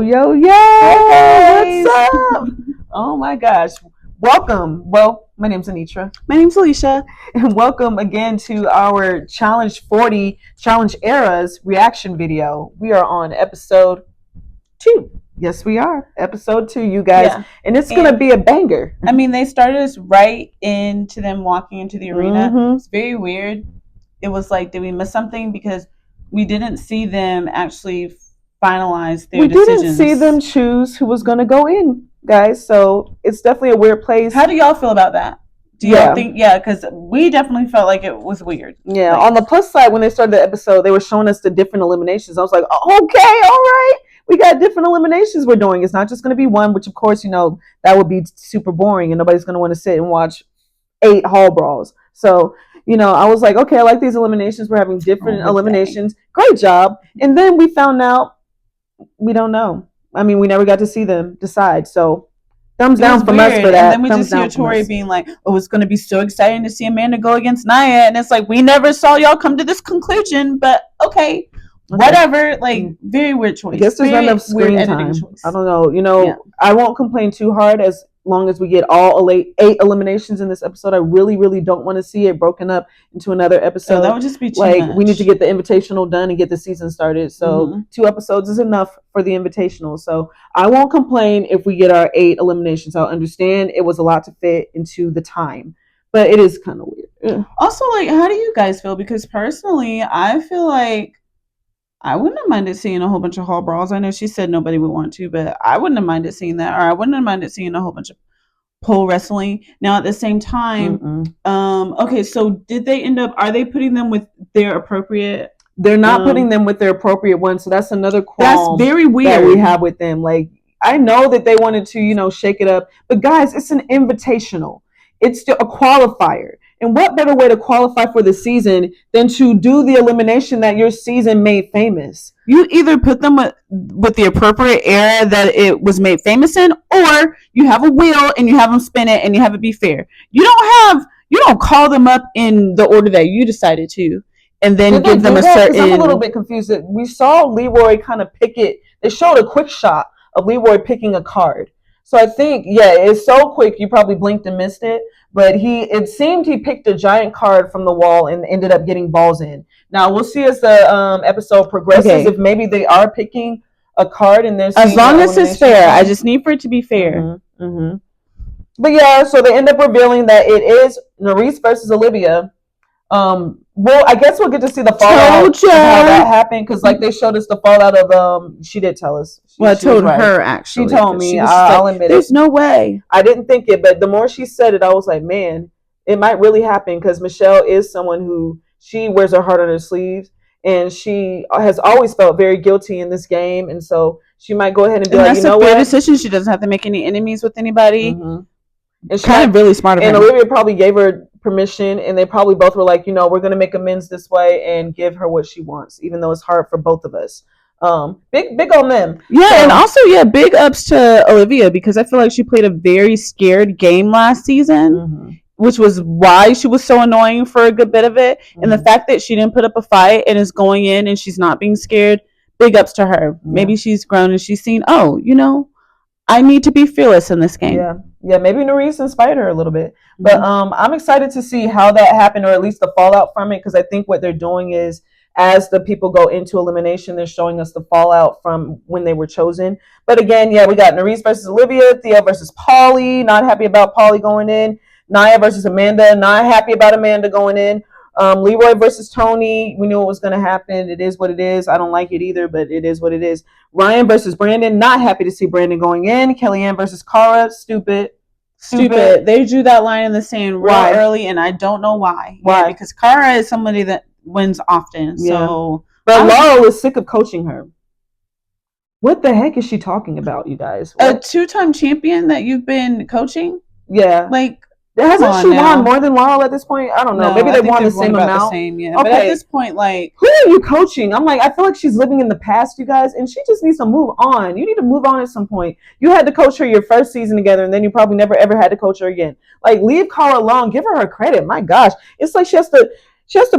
yo, yo! Hey, What's up? Oh my gosh. Welcome. Well, my name's Anitra. My name's Alicia. And welcome again to our Challenge 40 Challenge Eras reaction video. We are on episode 2. Yes, we are. Episode 2, you guys. Yeah. And it's going to be a banger. I mean, they started us right into them walking into the arena. Mm-hmm. It's very weird. It was like, did we miss something? Because we didn't see them actually finalize their decisions. We didn't see them choose who was going to go in, guys. So it's definitely a weird place. How do y'all feel about that? Do y'all think, because we definitely felt like it was weird. Yeah, like, on the plus side, when they started the episode, they were showing us the different eliminations. I was like, oh, okay, all right. We got different eliminations we're doing. It's not just going to be one, which, of course, you know, that would be super boring and nobody's going to want to sit and watch 8 hall brawls. So, you know, I was like, okay, I like these eliminations. We're having different eliminations. Great job. And then we found out we don't know. I mean, we never got to see them decide. So, thumbs down from us for that. And then we just hear Tori being like, oh, it's going to be so exciting to see Amanda go against Nia. And it's like, we never saw y'all come to this conclusion, but okay. Whatever, like, very weird choice. I guess there's not enough screen time. I don't know. You know, I won't complain too hard as long as we get all 8 eliminations in this episode. I really, really don't want to see it broken up into another episode. Oh, that would just be too much. We need to get the Invitational done and get the season started. So 2 episodes is enough for the Invitational. So I won't complain if we get our 8 eliminations. I'll understand it was a lot to fit into the time. But it is kind of weird. Also, like, how do you guys feel? Because personally, I feel like I wouldn't have minded seeing a whole bunch of hall brawls. I know she said nobody would want to, but I wouldn't have minded seeing that, or I wouldn't have minded seeing a whole bunch of pole wrestling. Now, at the same time, okay, so did they end up? Are they putting them with their appropriate? They're not putting them with their appropriate ones, so that's another qualm. That's very weird that we have with them. Like, I know that they wanted to, you know, shake it up, but guys, it's an invitational. It's still a qualifier. And what better way to qualify for the season than to do the elimination that your season made famous? You either put them with the appropriate era that it was made famous in, or you have a wheel and you have them spin it and you have it be fair. You don't call them up in the order that you decided to, and then give them a certain. I'm a little bit confused. We saw Leroy kind of pick it. They showed a quick shot of Leroy picking a card. So I think, it's so quick you probably blinked and missed it. But it seemed he picked a giant card from the wall and ended up getting balls in. Now we'll see as the episode progresses if maybe they are picking a card and there's as long as it's fair. I just need for it to be fair. But yeah, so they end up revealing that it is Nerese versus Olivia. Well, I guess we'll get to see the fallout of how that happened, because like they showed us the fallout of she did tell us. I told her actually. She told me. I'll admit there's no way. I didn't think it, but the more she said it, I was like, man, it might really happen, because Michelle is someone who she wears her heart on her sleeves, and she has always felt very guilty in this game, and so she might go ahead and be like, you know what? That's a fair decision. She doesn't have to make any enemies with anybody. And she kind of really smart of her. And Olivia probably gave her permission, and they probably both were like, you know, we're going to make amends this way and give her what she wants, even though it's hard for both of us. Big on them. And also big ups to Olivia, because I feel like she played a very scared game last season, which was why she was so annoying for a good bit of it. And the fact that she didn't put up a fight and is going in and she's not being scared, big ups to her. Maybe she's grown and she's seen, oh, you know, I need to be fearless in this game. Maybe Nerese inspired her a little bit. But I'm excited to see how that happened, or at least the fallout from it, because I think what they're doing is, as the people go into elimination, they're showing us the fallout from when they were chosen. But again, we got Nerese versus Olivia, Thea versus Pauly, not happy about Pauly going in. Nia versus Amanda, not happy about Amanda going in. Leroy versus Tony, we knew it was going to happen. It is what it is. I don't like it either, but it is what it is. Ryan versus Brandon, not happy to see Brandon going in. Kellyanne versus Cara, stupid. They drew that line in the sand real early, and I don't know why. Why? Because Cara is somebody that wins often. So, but Laurel is sick of coaching her. What the heck is she talking about, you guys? A 2-time champion that you've been coaching? Yeah. Like, hasn't she won more than Laurel at this point? I don't know. Maybe they won the same amount. Okay. But at this point, like, who are you coaching? I'm like, I feel like she's living in the past, you guys, and she just needs to move on. You need to move on at some point. You had to coach her your first season together, and then you probably never ever had to coach her again. Like, leave Cara alone. Give her credit. My gosh, it's like she has to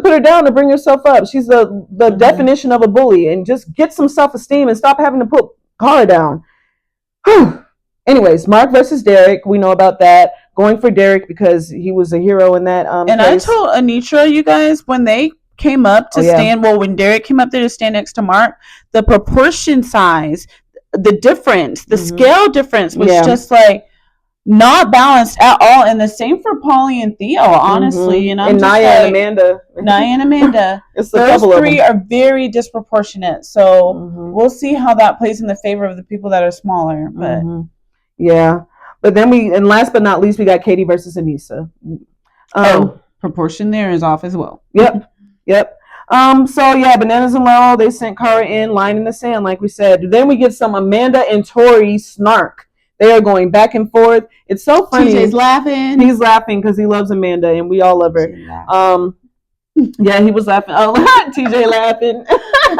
put her down to bring herself up. She's the definition of a bully, and just get some self-esteem and stop having to put Calm her down. Whew. Anyways, Mark versus Derek. We know about that. Going for Derek because he was a hero in that. And place. I told Anitra, you guys, when they came up to stand, well, when Derek came up there to stand next to Mark, the proportion size, the difference, the scale difference was just like not balanced at all. And the same for Paulie and Theo, honestly. And I'm and just Nia like, and Amanda. Nia and Amanda. It's those three are very disproportionate. So we'll see how that plays in the favor of the people that are smaller. But yeah. But then last but not least, we got Katie versus Anissa. Proportion there is off as well. Yep. So yeah, Bananas and Laurel, they sent Cara in, line in the sand, like we said. Then we get some Amanda and Tori snark. They are going back and forth. It's so funny. TJ's laughing. He's laughing because he loves Amanda, and we all love her. Yeah, he was laughing a lot. TJ laughing.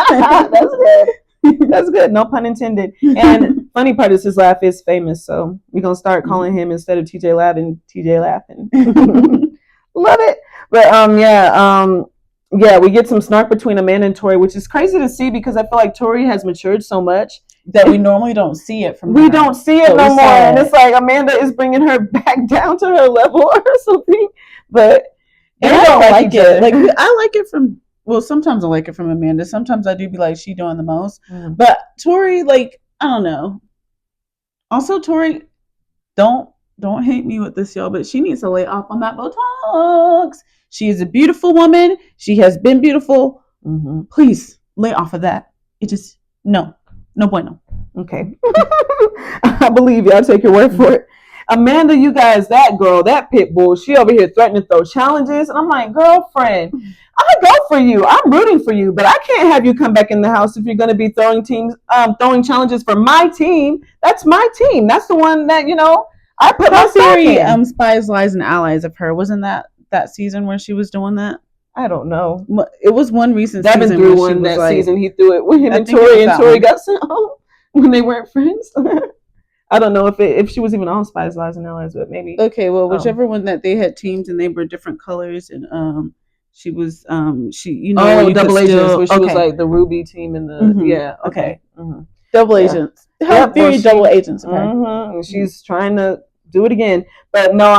That's good. That's good. No pun intended. And funny part is his laugh is famous, so we're gonna start calling him instead of TJ laughing, TJ laughing. Love it. But yeah, we get some snark between Amanda and Tori, which is crazy to see because I feel like Tori has matured so much that we normally don't see it from her. We don't see it no more. And it's like Amanda is bringing her back down to her level or something. But I don't like it. Like, I like it from, well, sometimes I like it from Amanda. Sometimes I do be like, she doing the most. But Tori, like, I don't know. Also, Tori, don't hate me with this, y'all, but she needs to lay off on that Botox. She is a beautiful woman. She has been beautiful. Please lay off of that. It just, no bueno. Okay. I believe you. I'll take your word for it. Amanda, you guys, that girl, that pit bull, she over here threatening to throw challenges. And I'm like, girlfriend, I go for you. I'm rooting for you. But I can't have you come back in the house if you're going to be throwing challenges for my team. That's my team. That's the one that, I put my theory. Spies, Lies, and Allies of her. Wasn't that season where she was doing that? I don't know. It was one recent season. Devin threw one that season. He threw it with him and Tori, and Tori got sent home when they weren't friends. I don't know if she was even on Spies, Lies, and Allies, but maybe. Okay, well, whichever one that they had teams and they were different colors, and she was double agents, where she was like the Ruby team and the okay. Double agents. Double agents of her. And she's trying to do it again, but no,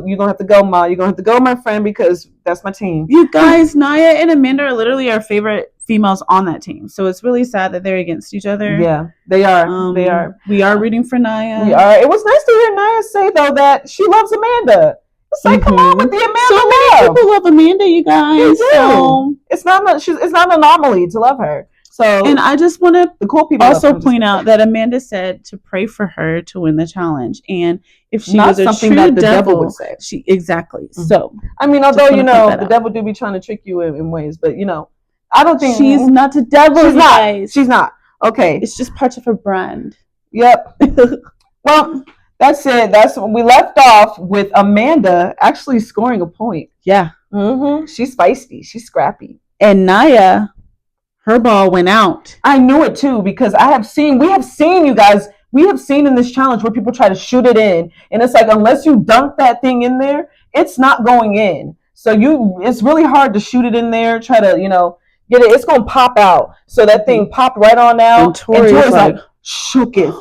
you're gonna have to go, Ma. You're gonna have to go, my friend, because that's my team. You guys, Nia and Amanda are literally our favorite females on that team, so it's really sad that they're against each other. Yeah, they are. They are. We are rooting for Nia. We are. It was nice to hear Nia say though that she loves Amanda. It's like, come on with the Amanda so many people love Amanda, you guys. They do. So it's not an anomaly to love her. So, and I just want to the cool people also point out that Amanda said to pray for her to win the challenge, and if she not was a something true that the devil would say. She exactly. So I mean, although the devil do be trying to trick you in ways, but I don't think she's not the devil. She's not. Guys. She's not. Okay, it's just part of her brand. Yep. Well, that's it. That's we left off with Amanda actually scoring a point. Yeah. She's feisty. She's scrappy. And Nia, her ball went out. I knew it too because we have seen you guys. We have seen in this challenge where people try to shoot it in, and it's like unless you dunk that thing in there, it's not going in. So it's really hard to shoot it in there. Try to get it. It's gonna pop out. So that thing popped right on out, and Tori's like shook it.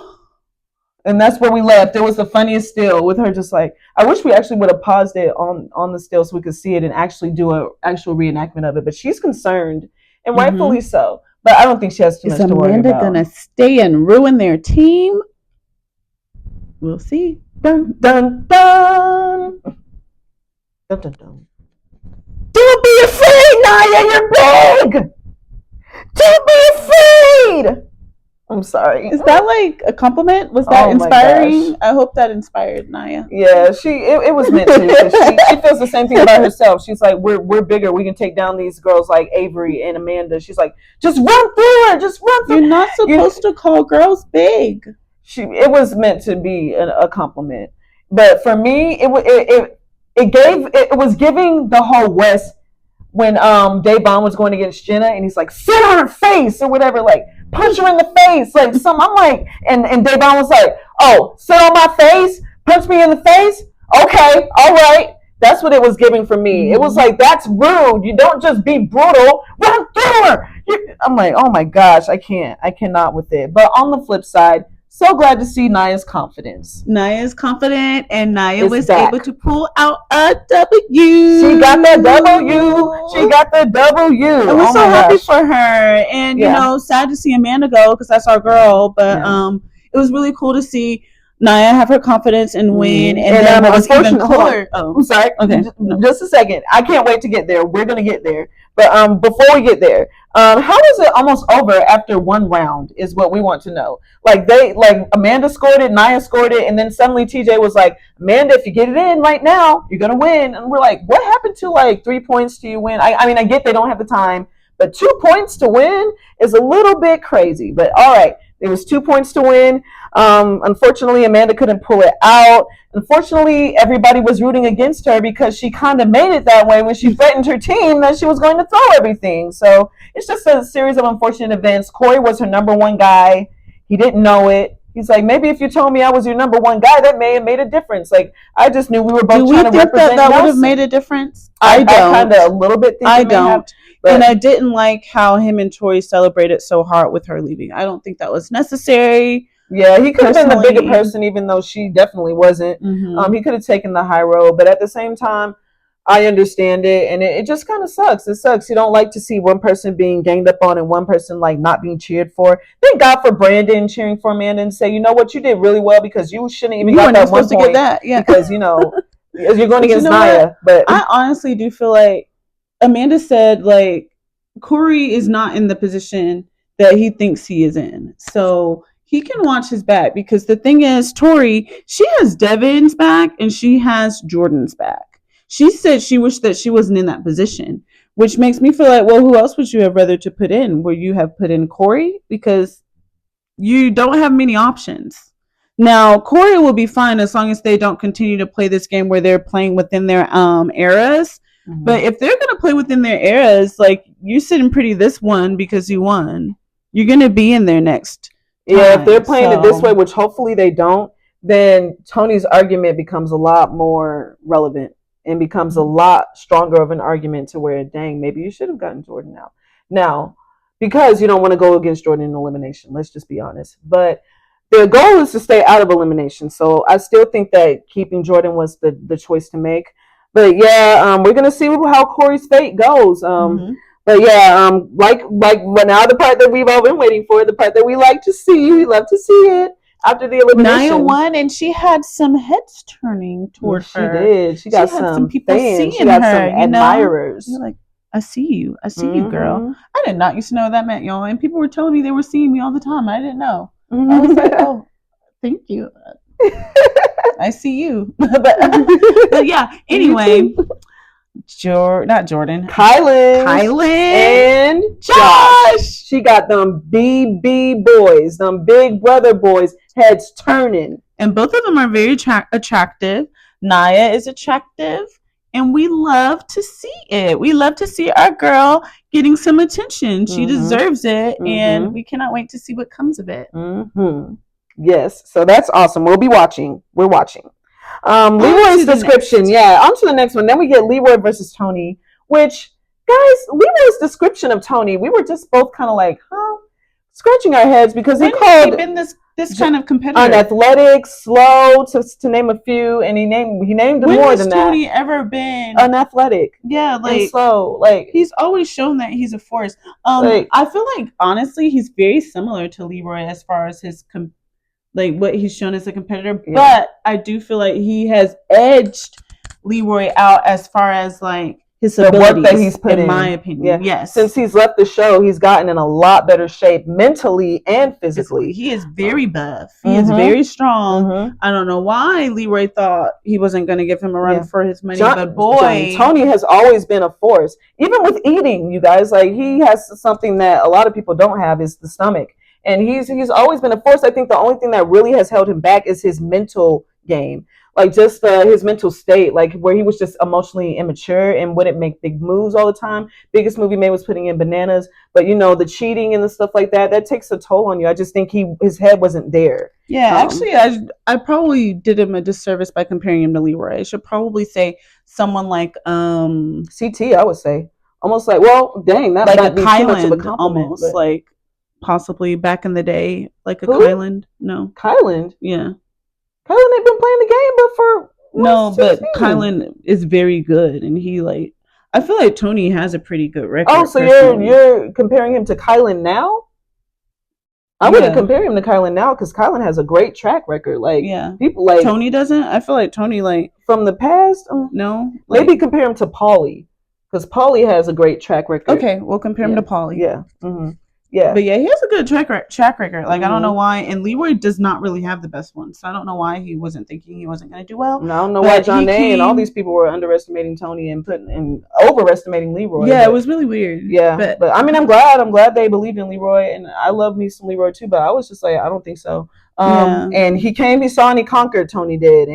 And that's where we left. It was the funniest still with her just like, I wish we actually would have paused it on the still so we could see it and actually do an actual reenactment of it. But she's concerned, and rightfully so. But I don't think she has too much to worry about. Is Amanda going to stay and ruin their team? We'll see. Dun, dun, dun. Dun, dun, dun. Don't be afraid, Nia, you're big! Don't be afraid! I'm sorry. Is that like a compliment? Was that inspiring? I hope that inspired Nia. Yeah, it was meant to. She feels the same thing about herself. She's like, we're bigger. We can take down these girls like Avery and Amanda. She's like, just run through her. Just run through. You're not supposed to call girls big. It was meant to be a compliment, but for me, it was giving the whole West when Dave Bond was going against Jenna and he's like, sit on her face or whatever, like punch her in the face, like I'm like, and Dave Bond was like, oh, sit on my face, punch me in the face, okay, all right, That's what it was giving for me. It was like, that's rude. You don't just be brutal. Run through her. I'm like, oh my gosh, I cannot with it. But on the flip side, so glad to see Naya's confidence. Naya's confident, and Naya was able to pull out a W. She got that W. She got the W. And we're so happy for her. And, you know, sad to see Amanda go because that's our girl. But it was really cool to see Naya have her confidence and win. And then what was even cooler. Oh, I'm sorry. Okay. Just a second. I can't wait to get there. We're going to get there. But before we get there, how is it almost over after one round is what we want to know. Like Amanda scored it, Naya scored it, and then suddenly TJ was like, Amanda, if you get it in right now, you're going to win. And we're like, what happened to like 3 points to you win? I mean, I get they don't have the time, but 2 points to win is a little bit crazy. But all right, it was 2 points to win. Unfortunately, Amanda couldn't pull it out. Unfortunately, everybody was rooting against her because she kind of made it that way when she threatened her team that she was going to throw everything. So it's just a series of unfortunate events. Corey was her number one guy. He didn't know it. He's like, maybe if you told me I was your number one guy, that may have made a difference. Like, I just knew we were both trying to represent that would have made a difference? I don't. I kind of a little bit think I don't. And I didn't like how him and Tori celebrated so hard with her leaving. I don't think that was necessary. Yeah, he could have been the bigger person, even though she definitely wasn't. He could have taken the high road, but at the same time, I understand it, and it just kind of sucks. It sucks. You don't like to see one person being ganged up on and one person like not being cheered for. Thank God for Brandon cheering for Amanda and say, you know what, you did really well because you shouldn't even got that 1 point to get that. Yeah, because you know you're going against Naya. But I honestly do feel like Amanda said like Corey is not in the position that he thinks he is in, so he can watch his back because the thing is, Tori, she has Devin's back and she has Jordan's back. She said she wished that she wasn't in that position, which makes me feel like, well, who else would you have rather to put in? Would you have put in Corey? Because you don't have many options. Now, Corey will be fine as long as they don't continue to play this game where they're playing within their eras. But if they're going to play within their eras, like, you're sitting pretty this one because you won. You're going to be in there next. Yeah, if they're playing it this way, which hopefully they don't, then Tony's argument becomes a lot more relevant and becomes a lot stronger of an argument to where, dang, maybe you should have gotten Jordan out. Now, because you don't want to go against Jordan in elimination, let's just be honest. But the goal is to stay out of elimination. So I still think that keeping Jordan was the choice to make. But yeah, we're going to see how Corey's fate goes. But yeah, like now the part that we've all been waiting for, the part that we like to see, we love to see it after the elimination. Naya won, and she had some heads turning toward her. She did. She got some people fans. She got some admirers. You're like, I see you. I see you, girl. I did not used to know what that meant, y'all. And people were telling me they were seeing me all the time. I didn't know. I was like, oh, thank you. I see you. but yeah, anyway. Not Jordan. Kylan and Josh. She got them BB boys, them big brother boys, heads turning. And both of them are very attractive. Naya is attractive, and we love to see it. We love to see our girl getting some attention. She deserves it, and we cannot wait to see what comes of it. Yes, so that's awesome. We'll be watching. We're watching. Leroy's description. On to the next one. Then we get Leroy versus Tony, which, guys, Leroy's description of Tony, we were just both kind of like, scratching our heads because he called been this kind of competitor, unathletic, slow, to name a few, and he named more than that. When has Tony ever been unathletic? Yeah, like slow. Like, he's always shown that he's a force. I feel like honestly, he's very similar to Leroy as far as his like what he's shown as a competitor, but I do feel like he has edged Leroy out as far as like his abilities, work that he's put in my opinion. Yes, since he's left the show, he's gotten in a lot better shape mentally and physically. He is very buff. He is very strong. I don't know why Leroy thought he wasn't going to give him a run for his money, but boy, Tony has always been a force. Even with eating, you guys, like he has something that a lot of people don't have is the stomach. And he's always been a force. I think the only thing that really has held him back is his mental game. Like just his mental state, like where he was just emotionally immature and wouldn't make big moves all the time. Biggest move he made was putting in bananas, but the cheating and the stuff like that takes a toll on you. I just think his head wasn't there. Yeah, actually, I probably did him a disservice by comparing him to Leroy. I should probably say someone like CT. I would say almost like, well, dang, that like might a be too much of a Kyland, compliment. almost But like possibly back in the day, like a Who? Kyland. No, Kyland. yeah, Kyland ain't been playing the game, but for no, but 16. Kyland is very good, and he like. I feel like Tony has a pretty good record. Oh, so you're comparing him to Kyland now? I wouldn't compare him to Kyland now because Kyland has a great track record. Like, people like Tony doesn't. I feel like Tony like from the past. No, like, maybe compare him to Paulie because Paulie has a great track record. Okay, we'll compare him to Paulie. Yeah. Mm-hmm. Yeah, but yeah, he has a good track record. Like I don't know why, and Leroy does not really have the best one, so I don't know why he wasn't thinking he wasn't going to do well. And I don't know why John A and all these people were underestimating Tony and overestimating Leroy. Yeah, it was really weird. Yeah, but I mean, I'm glad they believed in Leroy, and I love me some Leroy too. But I was just like, I don't think so. And he came, he saw, and he conquered. Tony did,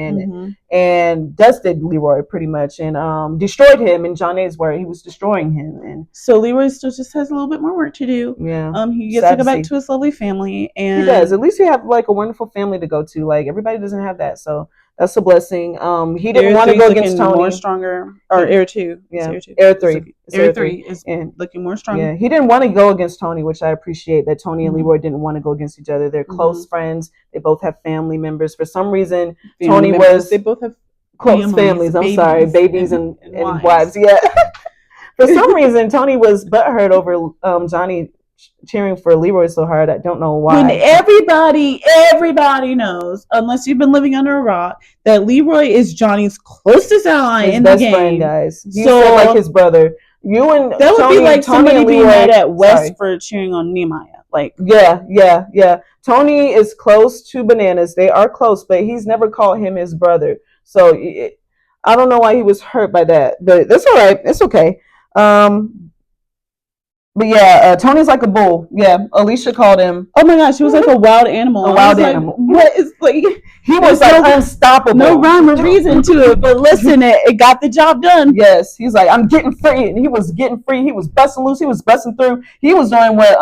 and dusted Leroy pretty much, and destroyed him. In John A's word, he was destroying him, and so Leroy still just has a little bit more work to do. Yeah, he gets to go back to his lovely family, and he does. At least he have like a wonderful family to go to. Like everybody doesn't have that, so that's a blessing. He didn't want to go against Tony. More stronger, or Air 2. Yeah, Air 3. Air 3 is looking more stronger. Yeah, he didn't want to go against Tony, which I appreciate that Tony and Leroy didn't want to go against each other. They're close friends. They both have family members. For some reason, they both have close families. I'm sorry, babies and wives. Yeah. For some reason, Tony was butthurt over Johnny cheering for Leroy so hard. I don't know why. When everybody knows, unless you've been living under a rock, that Leroy is Johnny's closest ally in the game. His best friend, guys. He's so like his brother. You and that would Tony, be like Tony somebody being mad at Wes for cheering on Nehemiah. Like yeah. Tony is close to Bananas. They are close, but he's never called him his brother. So I don't know why he was hurt by that, but that's all right. It's okay. But yeah, Tony's like a bull. Yeah, Alicia called him. Oh my gosh, he was like a wild animal. A wild animal. What is like? He was like unstoppable. No rhyme or reason to it, but listen, it got the job done. Yes, he's like, I'm getting free, and he was getting free. He was busting loose. He was busting through. He was doing what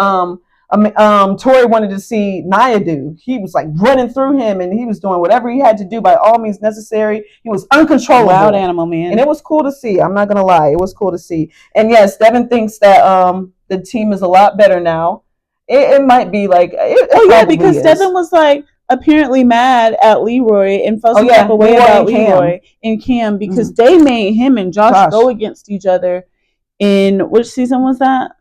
Tori wanted to see Nia do. He was like running through him, and he was doing whatever he had to do by all means necessary. He was uncontrollable. Wild animal, man. And it was cool to see. I'm not gonna lie, it was cool to see. And yes, Devin thinks that the team is a lot better now. It might be like because Devin was like apparently mad at Leroy and felt some type of way about Leroy and Cam because they made him and Josh go against each other. In which season was that?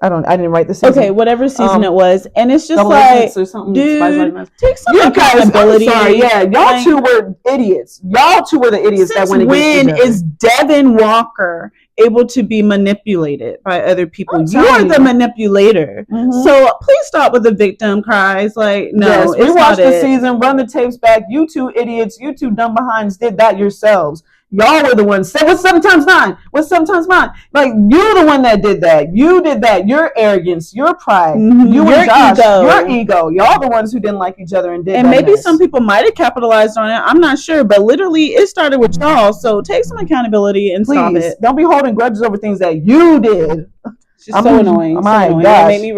I didn't write the season. Okay, whatever season it was, and it's just like, dude, take some accountability. Sorry, yeah, y'all two were idiots. Y'all two were the idiots that went against each other. When is Devin Walker able to be manipulated by other people? You are the manipulator. So please stop with the victim cries. Like, no, we watched the season, run the tapes back. You two idiots, you two dumb behinds did that yourselves. Y'all were the ones. Say, what's 7 times 9? What's 7 times 9? Like, you're the one that did that. You did that. Your arrogance, your pride, you and Josh, your ego. Y'all the ones who didn't like each other and did that. And maybe some people might have capitalized on it. I'm not sure. But literally, it started with y'all. So take some accountability and stop it. Don't be holding grudges over things that you did. It's just so annoying. My gosh. It made me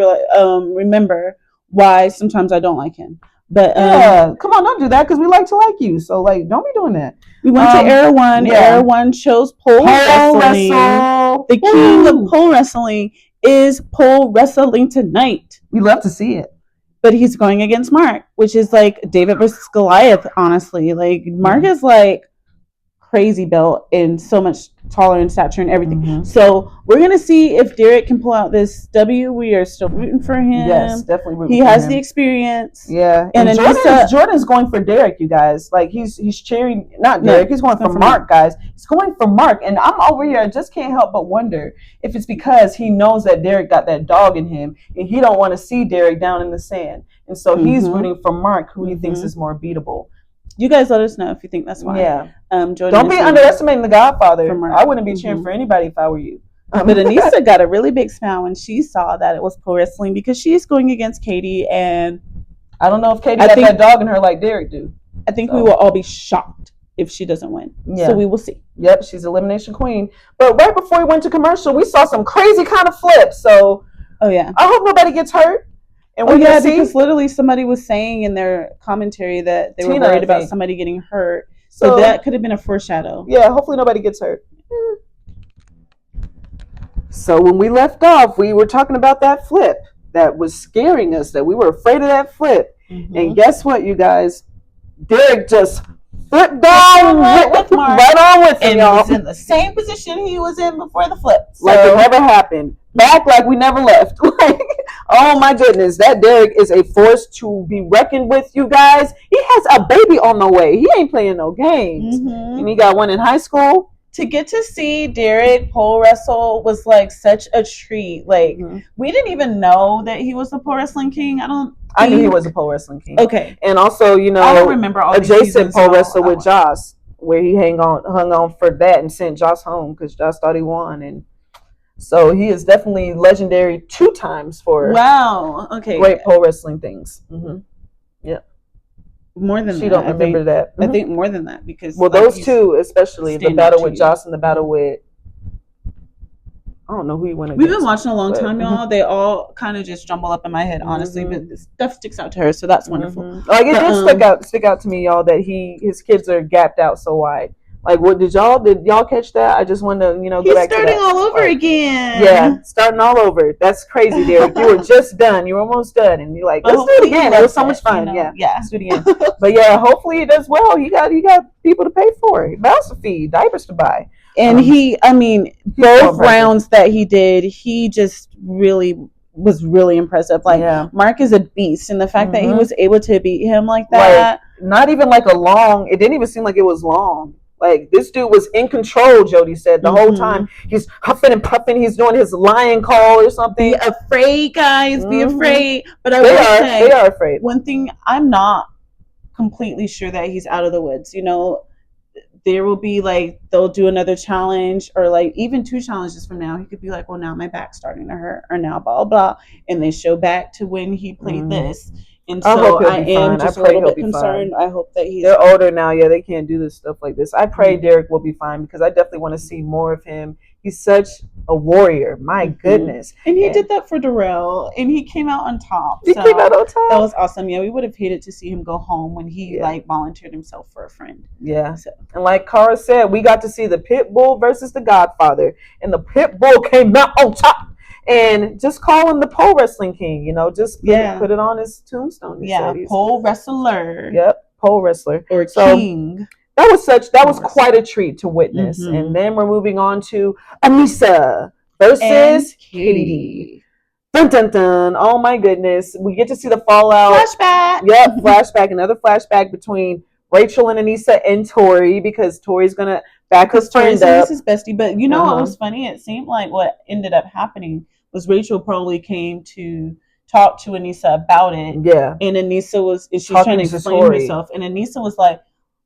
remember why sometimes I don't like him. But come on, don't do that because we like to like you. So like, don't be doing that. We went to Era 1. Era 1 chose pole wrestling. The king of pole wrestling is pole wrestling tonight. We love to see it. But he's going against Mark, which is like David versus Goliath, honestly. Like Mark is like crazy built and so much taller in stature and everything. So we're gonna see if Derek can pull out this W. We are still rooting for him. Yes, definitely rooting he has the experience. Yeah, and Jordan's going for Derek, you guys. Like he's cheering, not Derek. He's going for Mark, guys. He's going for Mark, and I'm over here. I just can't help but wonder if it's because he knows that Derek got that dog in him, and he don't want to see Derek down in the sand, and so he's rooting for Mark, who he thinks is more beatable. You guys let us know if you think that's why. Yeah. Jordan don't be underestimating the Godfather. I wouldn't be cheering for anybody if I were you. But Anissa got a really big smile when she saw that it was pole wrestling because she's going against Katie, and I don't know if Katie got that dog in her like Derek do. I think we will all be shocked if she doesn't win. Yeah. So we will see. Yep, she's elimination queen. But right before we went to commercial, we saw some crazy kind of flips. So I hope nobody gets hurt. And because literally somebody was saying in their commentary that they were worried about somebody getting hurt. So that could have been a foreshadow. Yeah, hopefully nobody gets hurt. So when we left off, we were talking about that flip that was scaring us, that we were afraid of that flip. Mm-hmm. And guess what, you guys? Derek just flipped down right on with him, y'all. He was in the same position he was in before the flip. So. Like it never happened. Back like we never left. Like, oh my goodness, that Derek is a force to be reckoned with, you guys. He has a baby on the way. He ain't playing no games. Mm-hmm. And he got one in high school. To get to see Derek pole wrestle was like such a treat. Like we didn't even know that he was a pole wrestling king. I knew he was a pole wrestling king. Okay. And also, you know, I don't remember all adjacent pole wrestle with Joss, where he hung on for that and sent Joss home because Joss thought he won. And so he is definitely legendary 2 times for great pole wrestling things. Mm-hmm. Yeah. More than she don't remember that. I think more than that because those 2 especially, the battle with Joss and the battle with I don't know who you went against. We've been watching a long time, y'all. They all kind of just jumble up in my head, honestly. But stuff sticks out to her, so that's wonderful. Like it did stick out to me, y'all, that his kids are gapped out so wide. Like, what did y'all catch that? I just wanted to, go back to that. He's starting all over again. Yeah, starting all over. That's crazy, Derek. You were just done. You were almost done, and you're like, let's do it again. It was so much fun. Yeah, let's do it again. But yeah, hopefully it does well. He got people to pay for it, mouths to feed, diapers to buy. And both rounds that he did, he just really was really impressive. Like Mark is a beast, and the fact that he was able to beat him like that, not even like it didn't even seem like it was long. Like, this dude was in control, Jody said, the whole time. He's huffing and puffing. He's doing his lion call or something. Be afraid, guys. Be afraid. But they are afraid. One thing, I'm not completely sure that he's out of the woods. There will be, they'll do another challenge or, even 2 challenges from now. He could be like, well, now my back's starting to hurt or now blah, blah. And they show back to when he played this. And so I am just a little bit concerned. I hope that they're older now. Yeah, they can't do this stuff like this. I pray Derek will be fine because I definitely want to see more of him. He's such a warrior. My goodness. And he did that for Darrell, and he came out on top. He came out on top. That was awesome. Yeah, we would have hated to see him go home when he volunteered himself for a friend. Yeah. So. And like Cara said, we got to see the Pit Bull versus the Godfather, and the Pit Bull came out on top. And just call him the pole wrestling king, just put it on his tombstone. Pole wrestler. Yep, pole wrestler or king. That was quite a treat to witness. And then we're moving on to Anissa versus Katie. Dun dun dun! Oh my goodness, we get to see the fallout. Flashback. Yep, flashback. Another flashback between Rachel and Anissa and Tori because Tori's gonna back her friend up. This is bestie, but what was funny? It seemed like what ended up happening was Rachel probably came to talk to Anissa about it. Yeah. And Anissa was trying to explain herself. And Anissa was like,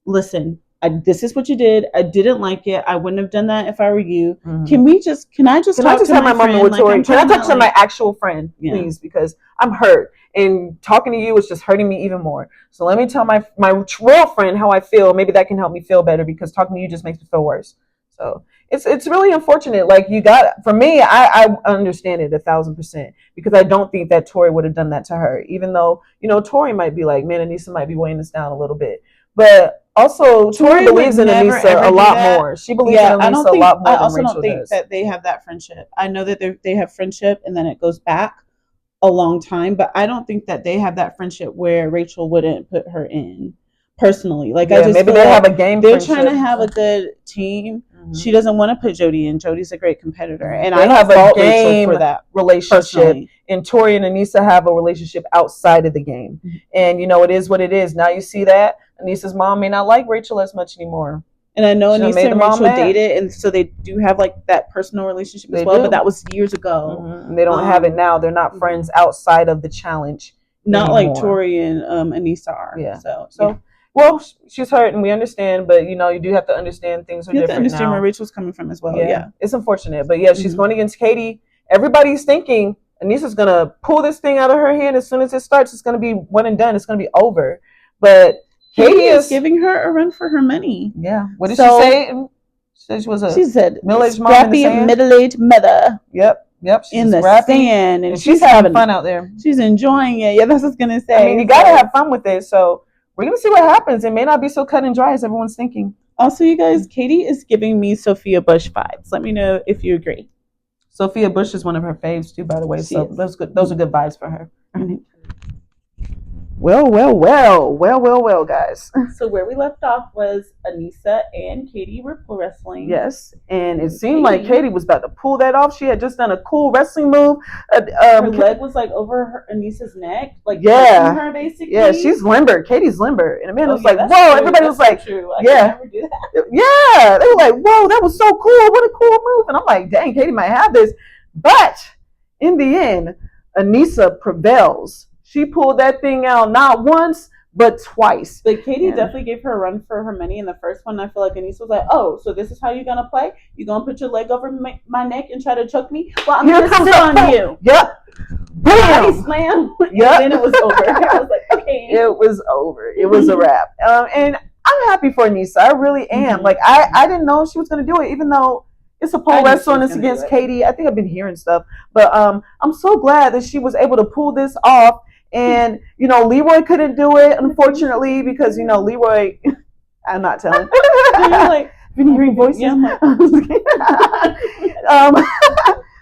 listen, this is what you did. I didn't like it. I wouldn't have done that if I were you. Mm-hmm. Can I just have my moment with Tori? Can I talk to my actual friend, please? Because I'm hurt. And talking to you is just hurting me even more. So let me tell my real friend how I feel. Maybe that can help me feel better because talking to you just makes me feel worse. So it's really unfortunate. Like for me, I understand it 1,000% because I don't think that Tori would have done that to her. Even though, Tori might be like, man, Anissa might be weighing this down a little bit. But also, Tori believes in Anissa a lot more. She believes in Anissa a lot more than Rachel does. I also don't think that they have that friendship. I know that they have friendship and then it goes back a long time, but I don't think that they have that friendship where Rachel wouldn't put her in personally. I just maybe they have a game. They're trying to have a good team. Mm-hmm. She doesn't want to put Jody in. Jody's a great competitor, and I have a game for that relationship. Personally. And Tori and Anissa have a relationship outside of the game, and it is what it is. Now you see that Anissa's mom may not like Rachel as much anymore. And I know Anissa and Rachel dated, and so they do have that personal relationship as well. But that was years ago. Mm-hmm. And they don't have it now. They're not friends outside of the challenge. Not anymore. Like Tori and Anissa are. Yeah. So well, she's hurt, and we understand. But you do have to understand things are different now. You have to understand where Rachel's coming from as well. Yeah. It's unfortunate, but she's going against Katie. Everybody's thinking Anissa's gonna pull this thing out of her hand as soon as it starts. It's gonna be one and done. It's gonna be over. But Katie is giving her a run for her money. Yeah. What did she say? She said middle-aged mom scrappy middle-aged mother. Yep. She's in the scrappy, sand, and she's having fun out there. She's enjoying it. Yeah, that's what I was gonna say. I mean, you gotta have fun with it. So we're gonna see what happens. It may not be so cut and dry as everyone's thinking. Also, you guys, Katie is giving me Sophia Bush vibes. Let me know if you agree. Sophia Bush is one of her faves too, by the way. Those are good vibes for her. Mm-hmm. Well, guys. So where we left off was Anissa and Katie were pole wrestling. Yes, and it seemed like Katie was about to pull that off. She had just done a cool wrestling move. Her leg was like over Anissa's neck, like her basically. Yeah, she's limber. Katie's limber, and Amanda was like, "Whoa!" True. Everybody was like, true. "Yeah, yeah." They were like, "Whoa, that was so cool! What a cool move!" And I'm like, "Dang, Katie might have this," but in the end, Anissa prevails. She pulled that thing out not once, but twice. But Katie definitely gave her a run for her money in the first one. I feel like Anissa was like, "Oh, so this is how you're gonna play? You're gonna put your leg over my neck and try to choke me? Well, I'm gonna sit on you." Yep. Body slam. Yep. And then it was over. I was like, okay. It was over. It was a wrap. And I'm happy for Anissa. I really am. Mm-hmm. Like I didn't know she was gonna do it, even though it's a pole wrestle and it's against Katie. I think I've been hearing stuff, but I'm so glad that she was able to pull this off. And, Leroy couldn't do it, unfortunately, because, Leroy, I'm not telling. You're like, been hearing voices? Yeah,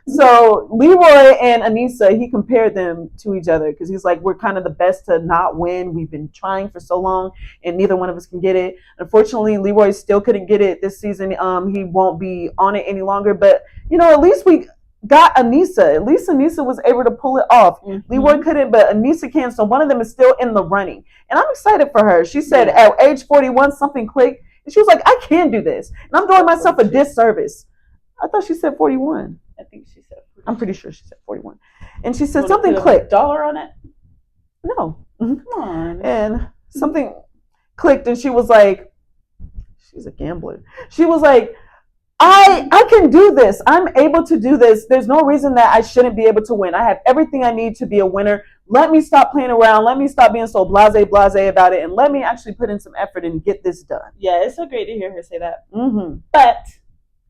so Leroy and Anissa, he compared them to each other because he's like, we're kind of the best to not win. We've been trying for so long and neither one of us can get it. Unfortunately, Leroy still couldn't get it this season. He won't be on it any longer, but, at least we got Anissa. At least Anissa was able to pull it off. Mm-hmm. Leroy couldn't, but Anissa can. So one of them is still in the running. And I'm excited for her. She said at age 41, something clicked. And she was like, I can do this. And I'm doing myself a disservice. I thought she said 41. I think she said 41. I'm pretty sure she said 41. And she said something clicked. $1 on it? No. Mm-hmm. Come on. And something clicked and she was like, she's a gambler. She was like, I can do this. I'm able to do this. There's no reason that I shouldn't be able to win. I have everything I need to be a winner. Let me stop playing around. Let me stop being so blase about it. And let me actually put in some effort and get this done. Yeah, it's so great to hear her say that. Mm-hmm. But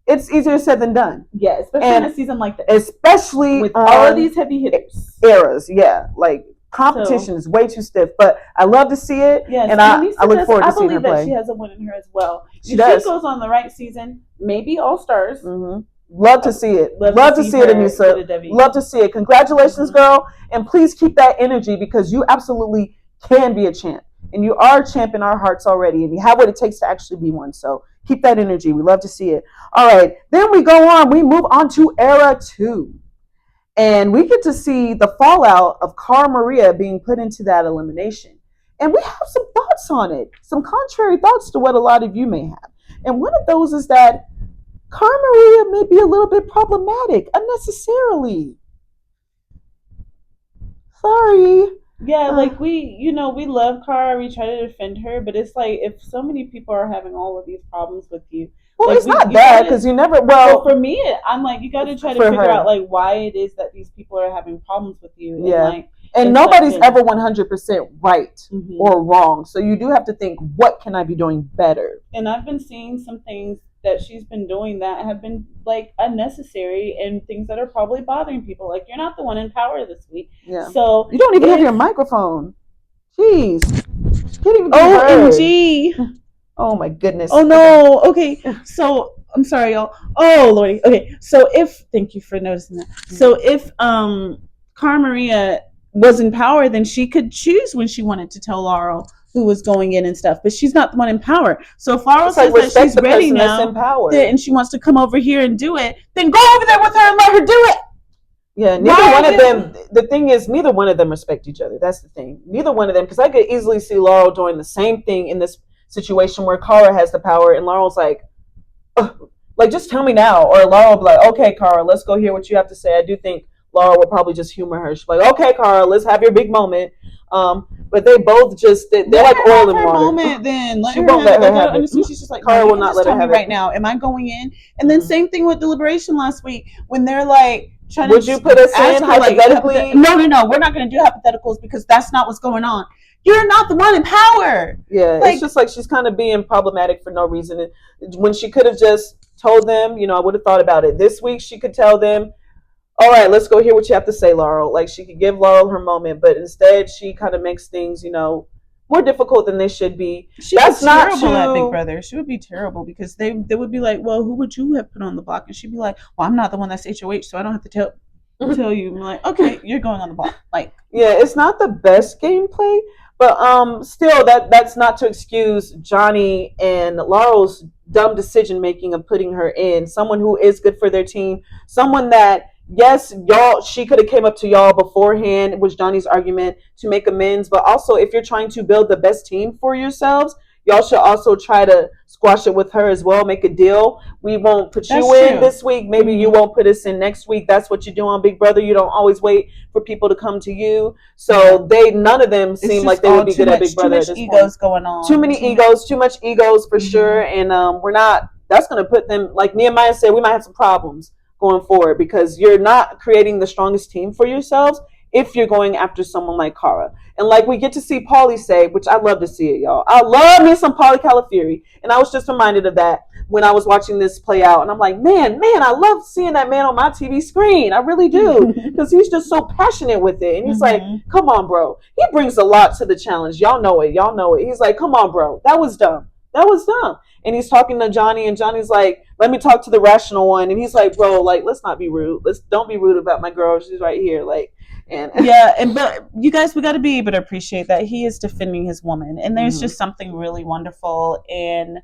it's easier said than done. Yeah, especially in a season like this. Especially with all of these heavy hitters. Eras, yeah. Like, competition is way too stiff, but I love to see it, and I look forward to seeing her play. I believe that she has a win in her as well. She does. She goes on the right season, maybe All-Stars. Mm-hmm. Love to see it. Love to see it, Anissa. Love to see it. Congratulations, girl, and please keep that energy because you absolutely can be a champ, and you are a champ in our hearts already, and you have what it takes to actually be one. So keep that energy. We love to see it. All right, then we go on. We move on to Era 2. And we get to see the fallout of Cara Maria being put into that elimination. And we have some thoughts on it, some contrary thoughts to what a lot of you may have. And one of those is that Cara Maria may be a little bit problematic unnecessarily. Sorry. Yeah, like we love Cara, we try to defend her, but it's like if so many people are having all of these problems with you. Well, like, it's not bad because you never. Well, for me, I'm like you got to try to figure out like why it is that these people are having problems with you. Yeah, and nobody's ever 100% right or wrong. So you do have to think, what can I be doing better? And I've been seeing some things that she's been doing that have been like unnecessary and things that are probably bothering people. Like you're not the one in power this week. Yeah. So you don't even have your microphone. Jeez. Can't even OMG. Oh my goodness. Oh no. Okay. So I'm sorry, y'all. Oh Lordy. Okay. So thank you for noticing that. So if Cara Maria was in power, then she could choose when she wanted to tell Laurel who was going in and stuff. But she's not the one in power. So if Laurel says that she's ready now and she wants to come over here and do it, then go over there with her and let her do it. Yeah, neither one of them. The thing is, neither one of them respect each other. That's the thing. Neither one of them, because I could easily see Laurel doing the same thing in this situation where Cara has the power and Laurel's like just tell me now, or Laurel will be like, okay, Cara, let's go hear what you have to say. I do think Laurel will probably just humor her. She's like, okay, Cara, let's have your big moment. But they both they're like oil and water. Moment, then she won't let her have it. She's just like, Cara will not let her have it right now. Am I going in? And then same thing with Deliberation last week when they're like trying to. Would you put us in hypothetically? No, we're not going to do hypotheticals because that's not what's going on. you're not the one in power. Yeah, it's just like she's kind of being problematic for no reason. When she could have just told them, I would have thought about it. This week she could tell them, all right, let's go hear what you have to say, Laurel. Like, she could give Laurel her moment, but instead she kind of makes things, more difficult than they should be. That's not terrible at Big Brother. She would be terrible because they would be like, well, who would you have put on the block? And she'd be like, well, I'm not the one that's HOH, so I don't have to tell you. I'm like, okay, you're going on the block. Like, yeah, it's not the best gameplay, but still, that's not to excuse Johnny and Laurel's dumb decision making of putting her in. Someone who is good for their team, someone that, yes, she could have came up to y'all beforehand. It was Johnny's argument to make amends, but also if you're trying to build the best team for yourselves, y'all should also try to squash it with her as well. Make a deal. We won't put you in this week. Maybe you won't put us in next week. That's what you do on Big Brother. You don't always wait for people to come to you. So none of them seem like they would be good at Big Brother. Too much egos going on. Too much egos for sure. And we're not. That's going to put them, like Nehemiah said, we might have some problems going forward because you're not creating the strongest team for yourselves if you're going after someone like Cara. And like we get to see Paulie say, which I love to see it, y'all. I love me some Paulie Calafieri. And I was just reminded of that when I was watching this play out. And I'm like, man, I love seeing that man on my TV screen. I really do. Because he's just so passionate with it. And he's like, come on, bro. He brings a lot to the challenge. Y'all know it. He's like, come on, bro. That was dumb. And he's talking to Johnny, and Johnny's like, let me talk to the rational one. And he's like, bro, like, let's not be rude. Don't be rude about my girl. She's right here. Like, and but you guys, we got to be able to appreciate that he is defending his woman. And there's just something really wonderful and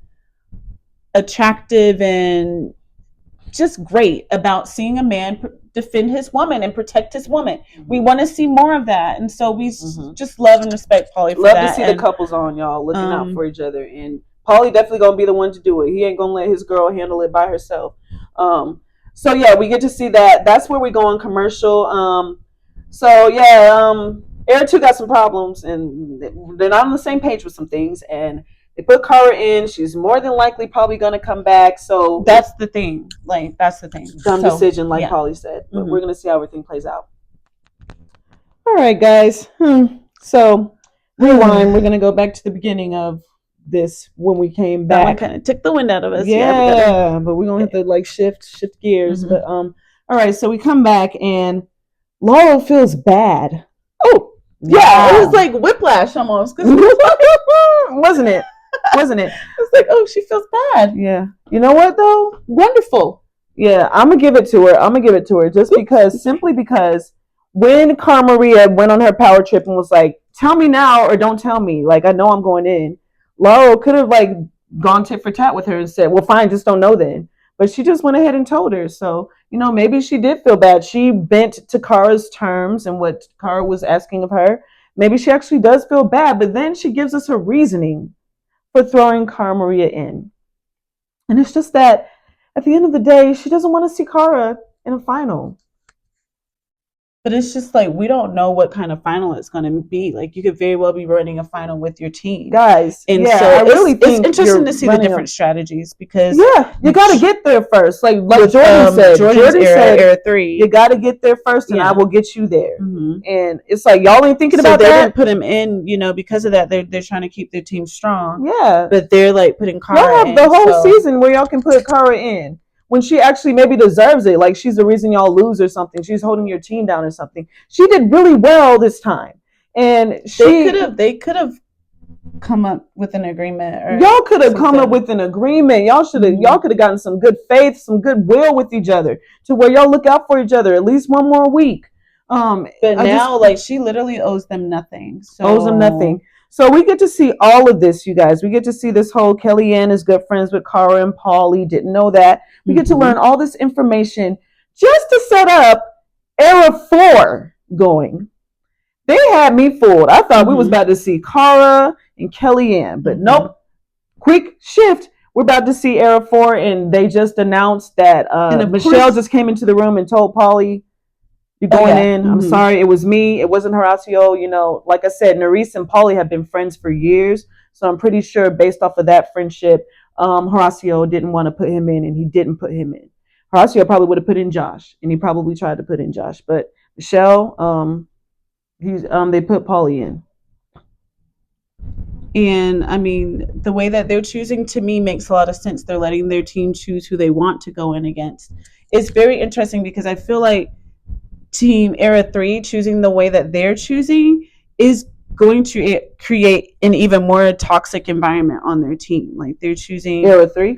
attractive and just great about seeing a man defend his woman and protect his woman. We want to see more of that. And so we just love and respect Paulie for that. Love to see the couples on, y'all, looking out for each other. And Paulie definitely going to be the one to do it. He ain't going to let his girl handle it by herself. So, yeah, we get to see that. That's where we go on commercial. Air 2 got some problems, and they're not on the same page with some things. And they put Cara in. She's more than likely probably going to come back. So that's the thing. Like, that's the thing. Dumb decision, like Paulie said. But we're going to see how everything plays out. All right, guys. So, rewind. We're going to go back to the beginning of this when we came back. That one kind of took the wind out of us. Yeah, but we're going to have to, like, shift gears. But, all right, so we come back, and Laurel feels bad. Oh, yeah. It was like whiplash almost. Wasn't it? It's like, oh, she feels bad. Yeah. You know what, though? Wonderful. Yeah, I'm going to give it to her. Simply because when Cara Maria went on her power trip and was like, tell me now or don't tell me. Like, I know I'm going in. Laurel could have, like, gone tit for tat with her and said, well, fine, just don't know then. But she just went ahead and told her. So, maybe she did feel bad. She bent to Cara's terms and what Cara was asking of her. Maybe she actually does feel bad. But then she gives us her reasoning for throwing Cara Maria in. And it's just that at the end of the day, she doesn't want to see Cara in a final. But it's just like, we don't know what kind of final it's going to be. Like, you could very well be running a final with your team. Guys, and so I really think it's interesting to see the different strategies because... Yeah, you got to get there first. Like Jordan said. Jordan said, Era 3. You got to get there first and I will get you there. And it's like, y'all ain't thinking about that. They didn't put him in, because of that. They're trying to keep their team strong. Yeah. But they're like putting Cara in. Y'all have the whole season where y'all can put Cara in. When she actually maybe deserves it, like she's the reason y'all lose or something. She's holding your team down or something. She did really well this time, and they could have come up with an agreement. Or y'all could have come up with an agreement. Y'all should have. Y'all could have gotten some good faith, some goodwill with each other, to where y'all look out for each other at least one more week. But now, she literally owes them nothing. Owes them nothing. So we get to see all of this, you guys. We get to see this whole Kellyanne is good friends with Cara and Paulie. Didn't know that. We get to learn all this information just to set up Era 4 going. They had me fooled. I thought we was about to see Cara and Kellyanne, but nope. Quick shift. We're about to see Era 4, and they just announced that Michelle just came into the room and told Paulie, you're going in. I'm sorry. It was me. It wasn't Horacio. Like I said, Nerys and Paulie have been friends for years. So I'm pretty sure based off of that friendship, Horacio didn't want to put him in, and he didn't put him in. Horacio probably would have put in Josh, and he probably tried to put in Josh. But Michelle, they put Paulie in. And I mean, the way that they're choosing to me makes a lot of sense. They're letting their team choose who they want to go in against. It's very interesting because I feel like Team Era 3 choosing the way that they're choosing is going to create an even more toxic environment on their team. Like they're choosing Era 3?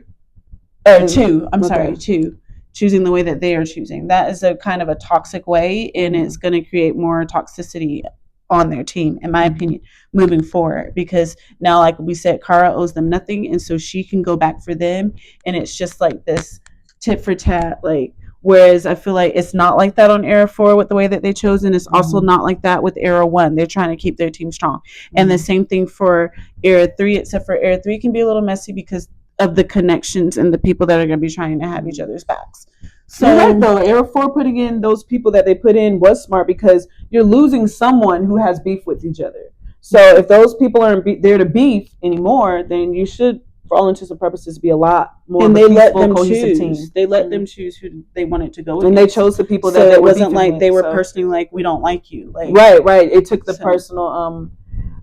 Or 2. I'm sorry, 2. Choosing the way that they are choosing. That is a kind of a toxic way, and it's going to create more toxicity on their team, in my opinion, moving forward. Because now, like we said, Kara owes them nothing, and so she can go back for them, and it's just like this tit for tat. Like, whereas I feel like it's not like that on Era 4 with the way that they chose, and it's also not like that with Era 1. They're trying to keep their team strong, and the same thing for Era 3. Except for Era 3 can be a little messy because of the connections and the people that are going to be trying to have each other's backs. So right, though, Era 4 putting in those people that they put in was smart because you're losing someone who has beef with each other. So if those people aren't there to beef anymore, then you should, for all intents and purposes, be a lot more. And they let them choose. Team. They let them choose who they wanted to go with. And they chose the people so that it wasn't like they were personally like, we don't like you. Like, right. It took the personal,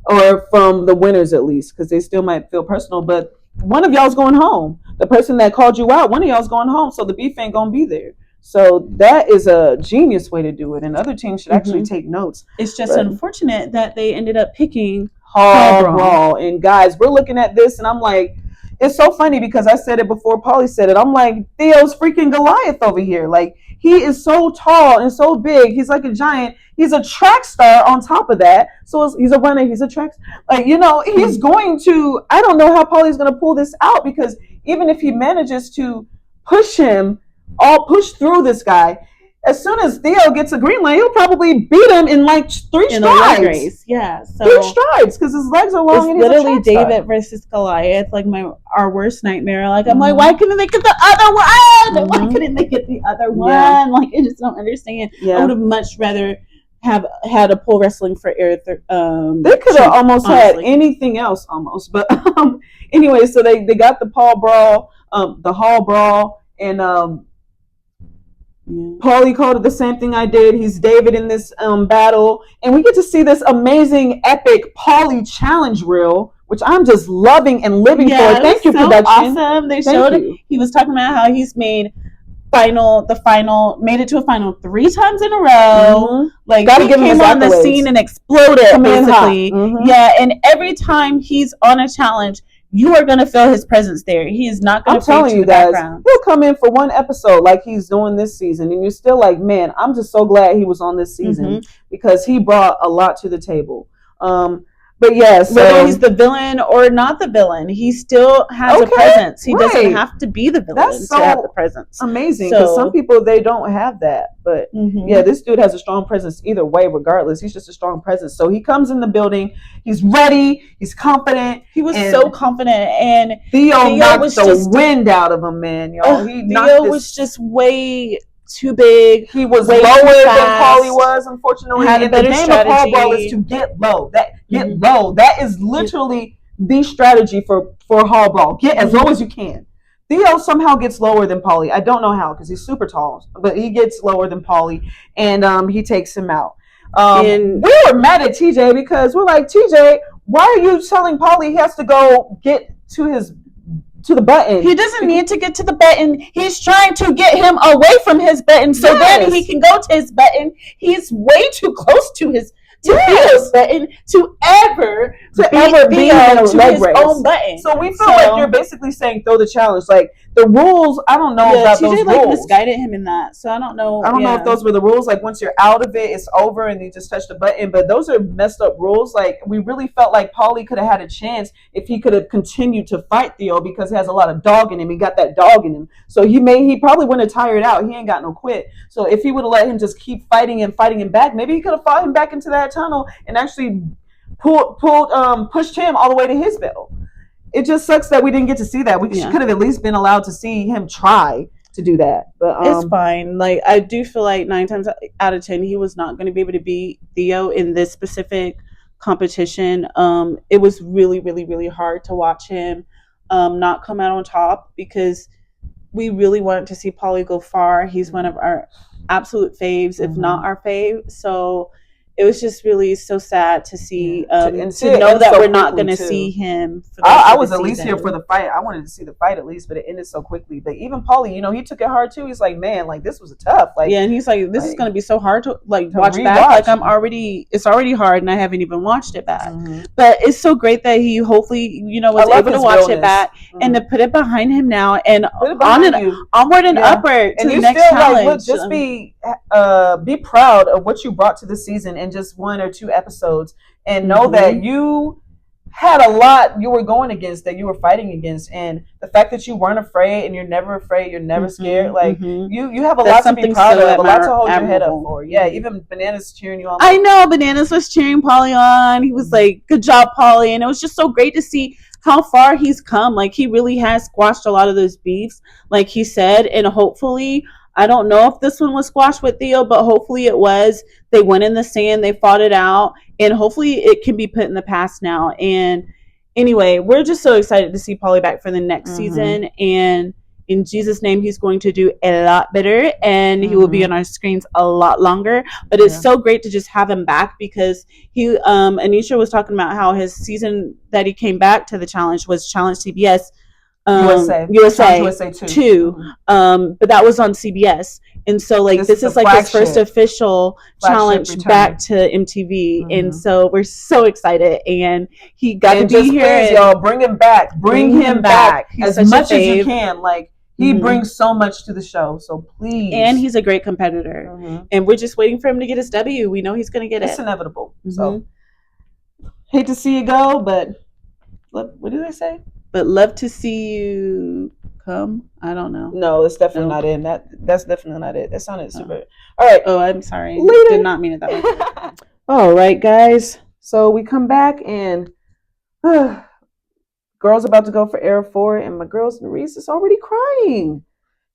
or from the winners at least, because they still might feel personal, but one of y'all's going home. The person that called you out, one of y'all's going home, so the beef ain't gonna be there. So that is a genius way to do it, and other teams should actually take notes. It's just unfortunate that they ended up picking Hall Brawl. And guys, we're looking at this, and I'm like, it's so funny because I said it before Paulie said it. I'm like, Theo's freaking Goliath over here. Like, he is so tall and so big. He's like a giant. He's a track star on top of that. So he's a runner. He's a track. Like, you know, he's going to, I don't know how Paulie's going to pull this out, because even if he manages to push through this guy, as soon as Theo gets a green light, he'll probably beat him in like 3 strides. Yeah, so 3 strides because his legs are long. It's and literally David versus Goliath, like our worst nightmare. Like I'm like, why couldn't they get the other one? Why couldn't they get the other one? Like I just don't understand. I would have much rather have had a pole wrestling for Era. They could have almost had anything else, but anyway, so they got the Hall Brawl, and Paulie called it the same thing I did. He's David in this battle, and we get to see this amazing, epic Paulie challenge reel, which I'm just loving and living for. Thank you, so production. Awesome. They showed it. He was talking about how he's made made it to a final 3 times in a row. Like, he came on the scene and exploded, basically. And every time he's on a challenge, you are going to feel his presence there. He is not going to fade to the background. He'll come in for one episode like he's doing this season, and you're still like, man, I'm just so glad he was on this season because he brought a lot to the table. But yes, whether he's the villain or not the villain, he still has a presence. He doesn't have to be the villain to have the presence. Amazing, because some people, they don't have that. But yeah, this dude has a strong presence either way, regardless. He's just a strong presence. So he comes in the building, he's ready, he's confident. He was so confident, and Theo knocked the wind out of him, man. Y'all, Theo was just way too big. He was lower than Paulie was, unfortunately. Had a better the game strategy. of Hall Brawl is to get low. That is literally the strategy for Hall Brawl. Get as low as you can. Theo somehow gets lower than Paulie. I don't know how, because he's super tall, but he gets lower than Paulie, and he takes him out. And we were mad at TJ because we're like, TJ, why are you telling Paulie he has to go get to the button? He doesn't need to get to the button. He's trying to get him away from his button so then he can go to his button. He's way too close to his button to ever be on his own button. So we feel like you're basically saying throw the challenge. Like, the rules, I don't know about those rules. TJ misguided him in that, so I don't know. I don't know if those were the rules. Like, once you're out of it, it's over, and you just touch the button. But those are messed up rules. Like, we really felt like Paulie could have had a chance if he could have continued to fight Theo, because he has a lot of dog in him. He got that dog in him, so he probably wouldn't have tired out. He ain't got no quit. So if he would have let him just keep fighting him back, maybe he could have fought him back into that tunnel and actually pushed him all the way to his bell. It just sucks that we didn't get to see that. We could have at least been allowed to see him try to do that. But it's fine. Like, I do feel like 9 times out of 10 he was not going to be able to beat Theo in this specific competition. It was really, really, really hard to watch him not come out on top, because we really wanted to see Paulie go far. He's one of our absolute faves, if not our fave. So it was just really so sad to see to to know that we're not going to see him for the I was at least here for the fight. I wanted to see the fight at least, but it ended so quickly. But even Paulie, you know, he took it hard too. He's like, man, like this was tough. Like, yeah, and he's like, this is going to be so hard to like watch back. Like it's already hard, and I haven't even watched it back. But it's so great that he hopefully, you know, was able to watch it back and to put it behind him now and onward and upward to the next challenge. Like, look, just be proud of what you brought to the season in just 1 or 2 episodes, and know that you had a lot you were going against, that you were fighting against, and the fact that you weren't afraid, and you're never afraid, you're never scared, like you have a lot to be proud of, a lot to hold your head up for. Yeah, even Bananas cheering you on. I know Bananas was cheering Paulie on. He was like, good job, Paulie. And it was just so great to see how far he's come. Like, he really has squashed a lot of those beefs, like he said, and hopefully, I don't know if this one was squashed with Theo, but hopefully it was. They went in the sand, they fought it out, and hopefully it can be put in the past now. And anyway, we're just so excited to see Paulie back for the next season. And in Jesus' name, he's going to do a lot better, and he will be on our screens a lot longer. But it's so great to just have him back, because he, Anitra was talking about how his season that he came back to the challenge was Challenge CBS. USA 2. But that was on CBS, and so like this is like his first official challenge back to MTV, and so we're so excited, and he got to be here. Please, y'all, bring him back, bring him back as much as you can. Like, he brings so much to the show, so please. And he's a great competitor, and we're just waiting for him to get his W. We know he's going to get it. It's inevitable. So hate to see you go, but what do they say? But love to see you come. I don't know. No, it's definitely not in. That's definitely not it. That sounded super. All right. Oh, I'm sorry. Later. Did not mean it that way. All right, guys. So we come back, and girl's about to go for Air 4, and my girl's Nerese is already crying.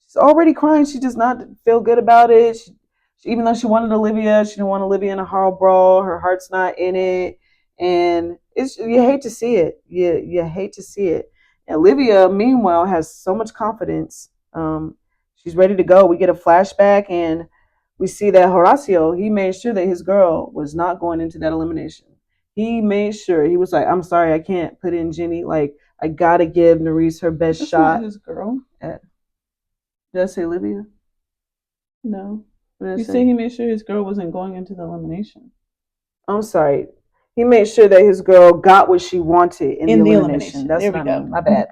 She's already crying. She does not feel good about it. Even though she wanted Olivia, she didn't want Olivia in a hard brawl. Her heart's not in it. And you hate to see it. You hate to see it. And Olivia, meanwhile, has so much confidence. She's ready to go. We get a flashback, and we see that Horacio, he made sure that his girl was not going into that elimination. He made sure. He was like, I'm sorry, I can't put in Jenny. Like, I got to give Nerese her best shot. His girl? Did I say Olivia? No. You say he made sure his girl wasn't going into the elimination. I'm sorry. He made sure that his girl got what she wanted in the elimination. That's there we go. My bad.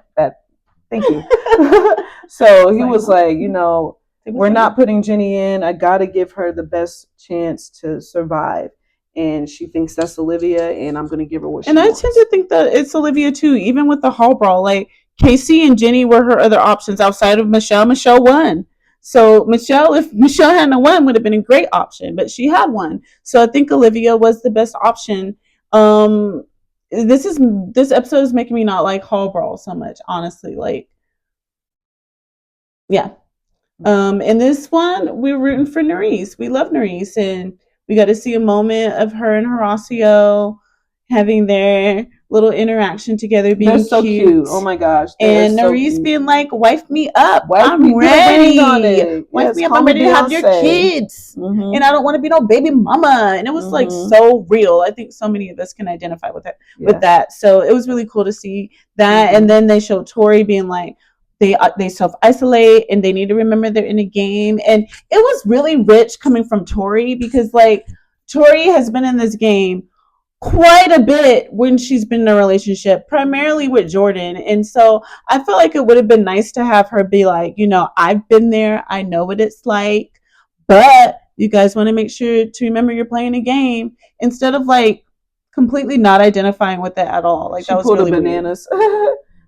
Thank you. So he was like, you know, we're not putting Jenny in. I got to give her the best chance to survive. And she thinks that's Olivia, and I'm going to give her what she wants. And I tend to think that it's Olivia, too, even with the hall brawl. Like, Casey and Jenny were her other options outside of Michelle. Michelle won. So if Michelle hadn't won, would have been a great option, but she had one. So I think Olivia was the best option. This episode is making me not like hall brawl so much, honestly. Like, yeah. In this one, we're rooting for Nerese. We love Nerese, and we got to see a moment of her and Horacio having their little interaction together, being They're so cute. Oh my gosh. And Nerese so being like, wife me up. I'm ready. Wife me up. I'm ready to have your kids. And I don't want to be no baby mama. And it was like so real. I think so many of us can identify with it, with that. So it was really cool to see that. And then they showed Tori being like, they self-isolate, and they need to remember they're in a game. And it was really rich coming from Tori, because like Tori has been in this game quite a bit when she's been in a relationship, primarily with Jordan. And so I feel like it would have been nice to have her be like, you know, I've been there, I know what it's like, but you guys want to make sure to remember you're playing a game, instead of like completely not identifying with it at all. Like, she that was pulled really a Bananas.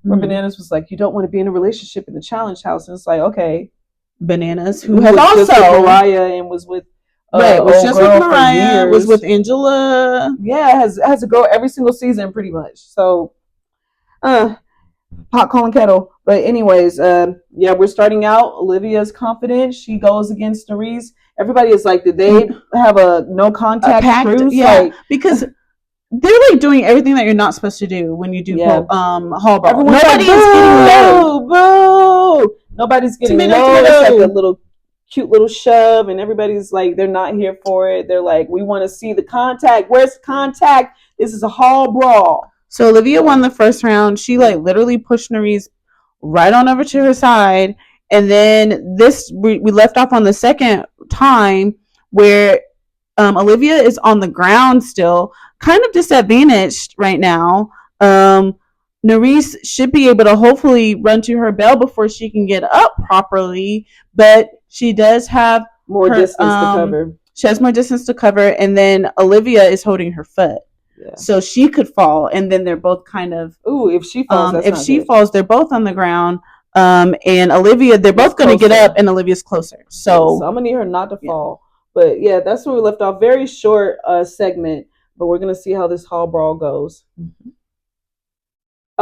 Where Bananas was like, you don't want to be in a relationship in the challenge house. And it's like, okay. Bananas, who has also Mariah and was with was just with Mariah, was with Angela. Yeah, has a girl every single season pretty much. So pot calling kettle. But anyways, yeah, we're starting out. Olivia's confident. She goes against Nerese. Everybody is like, did they have a no contact truce? Yeah, like, because they're like doing everything that you're not supposed to do when you do hall brawl. Nobody's getting low. Boo! Nobody's getting low except the little cute little shove, and everybody's like, they're not here for it. They're like, we want to see the contact. Where's the contact? This is a hall brawl. So Olivia won the first round. She like literally pushed Nerys right on over to her side. And then we left off on the second time where Olivia is on the ground still, kind of disadvantaged right now. Nerys should be able to hopefully run to her bell before she can get up properly, but she does have more distance to cover. She has more distance to cover, and then Olivia is holding her foot. Yeah. So she could fall, and then they're both kind of. Ooh, if she falls, if she falls, they're both on the ground. And Olivia, they're both going to get up, and Olivia's closer. So I'm gonna need her not to fall. But yeah, that's where we left off. Very short segment, but we're gonna see how this hall brawl goes. Mm-hmm.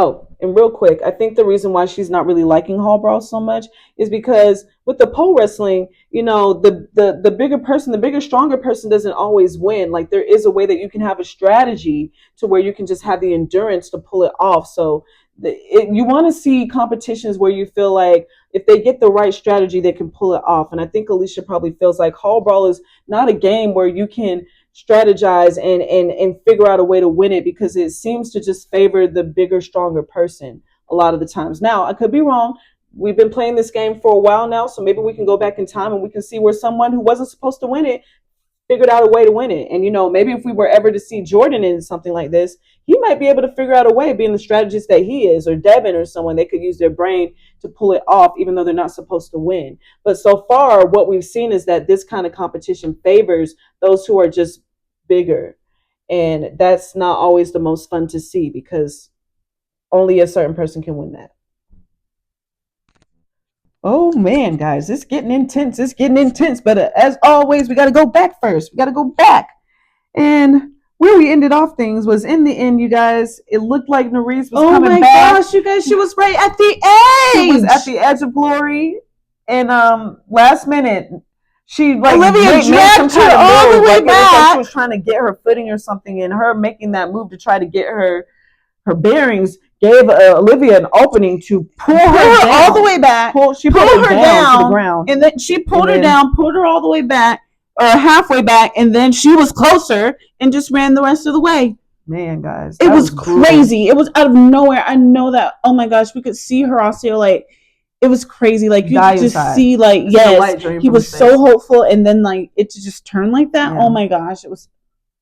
Oh, and real quick, I think the reason why she's not really liking hall brawls so much is because with the pole wrestling, the bigger person, the bigger, stronger person doesn't always win. Like there is a way that you can have a strategy to where you can just have the endurance to pull it off. So you want to see competitions where you feel like if they get the right strategy, they can pull it off. And I think Alicia probably feels like hall brawl is not a game where you can strategize and figure out a way to win it, because it seems to just favor the bigger, stronger person a lot of the times. Now, I could be wrong. We've been playing this game for a while now, so maybe we can go back in time and we can see where someone who wasn't supposed to win it figured out a way to win it. And, maybe if we were ever to see Jordan in something like this, he might be able to figure out a way, being the strategist that he is, or Devin or someone, they could use their brain to pull it off, even though they're not supposed to win. But so far, what we've seen is that this kind of competition favors those who are just bigger. And that's not always the most fun to see, because only a certain person can win that. Oh man, guys, it's getting intense. But as always, we got to go back first. We got to go back. And where we ended off things was, in the end, you guys, it looked like Nerys was coming back. Oh my gosh, you guys, she was right at the edge. She was at the edge of glory. And last minute, she Olivia dragged her all the way back. She was trying to get her footing or something, and her making that move to try to get her bearings gave Olivia an opening to pull her down. All the way back. She pulled her down to the ground, and then she pulled her down, pulled her all the way back, or halfway back, and then she was closer and just ran the rest of the way. Man, guys, it was crazy. It was out of nowhere. I know that. Oh my gosh, we could see her also like. It was crazy. Like you could just see, like, yes, he was so hopeful, and then like it just turned like that. Yeah. Oh my gosh, it was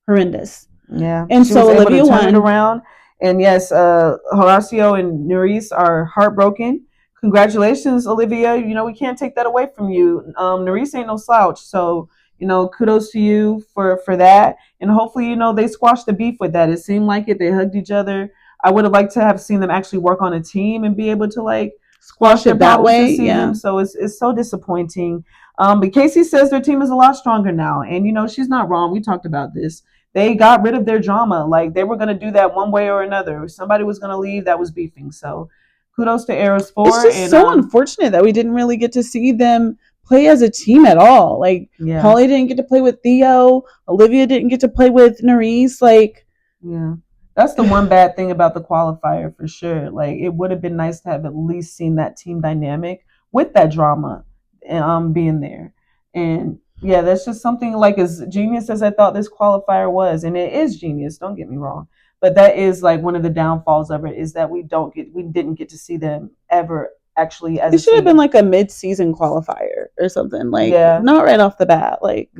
horrendous. Yeah, and so Olivia won. Turn it around, and yes, Horacio and Nerys are heartbroken. Congratulations, Olivia. We can't take that away from you. Nerys ain't no slouch, so kudos to you for that, and hopefully they squashed the beef with that. It seemed like it. They hugged each other. I would have liked to have seen them actually work on a team and be able to like squash it that way. Yeah. So it's so disappointing. But Casey says their team is a lot stronger now, and she's not wrong. We talked about this. They got rid of their drama. Like they were going to do that one way or another. If somebody was going to leave, that was beefing. So kudos to Eras 4. It's just so unfortunate that we didn't really get to see them play as a team at all. Like Holly didn't get to play with Theo. Olivia didn't get to play with Nerys. Like, yeah. That's the one bad thing about the qualifier for sure. Like it would have been nice to have at least seen that team dynamic with that drama being there. And yeah, that's just something like as genius as I thought this qualifier was, and it is genius, don't get me wrong. But that is like one of the downfalls of it, is that we didn't get to see them ever actually as it should have been like a mid-season qualifier or something. Like not right off the bat. Like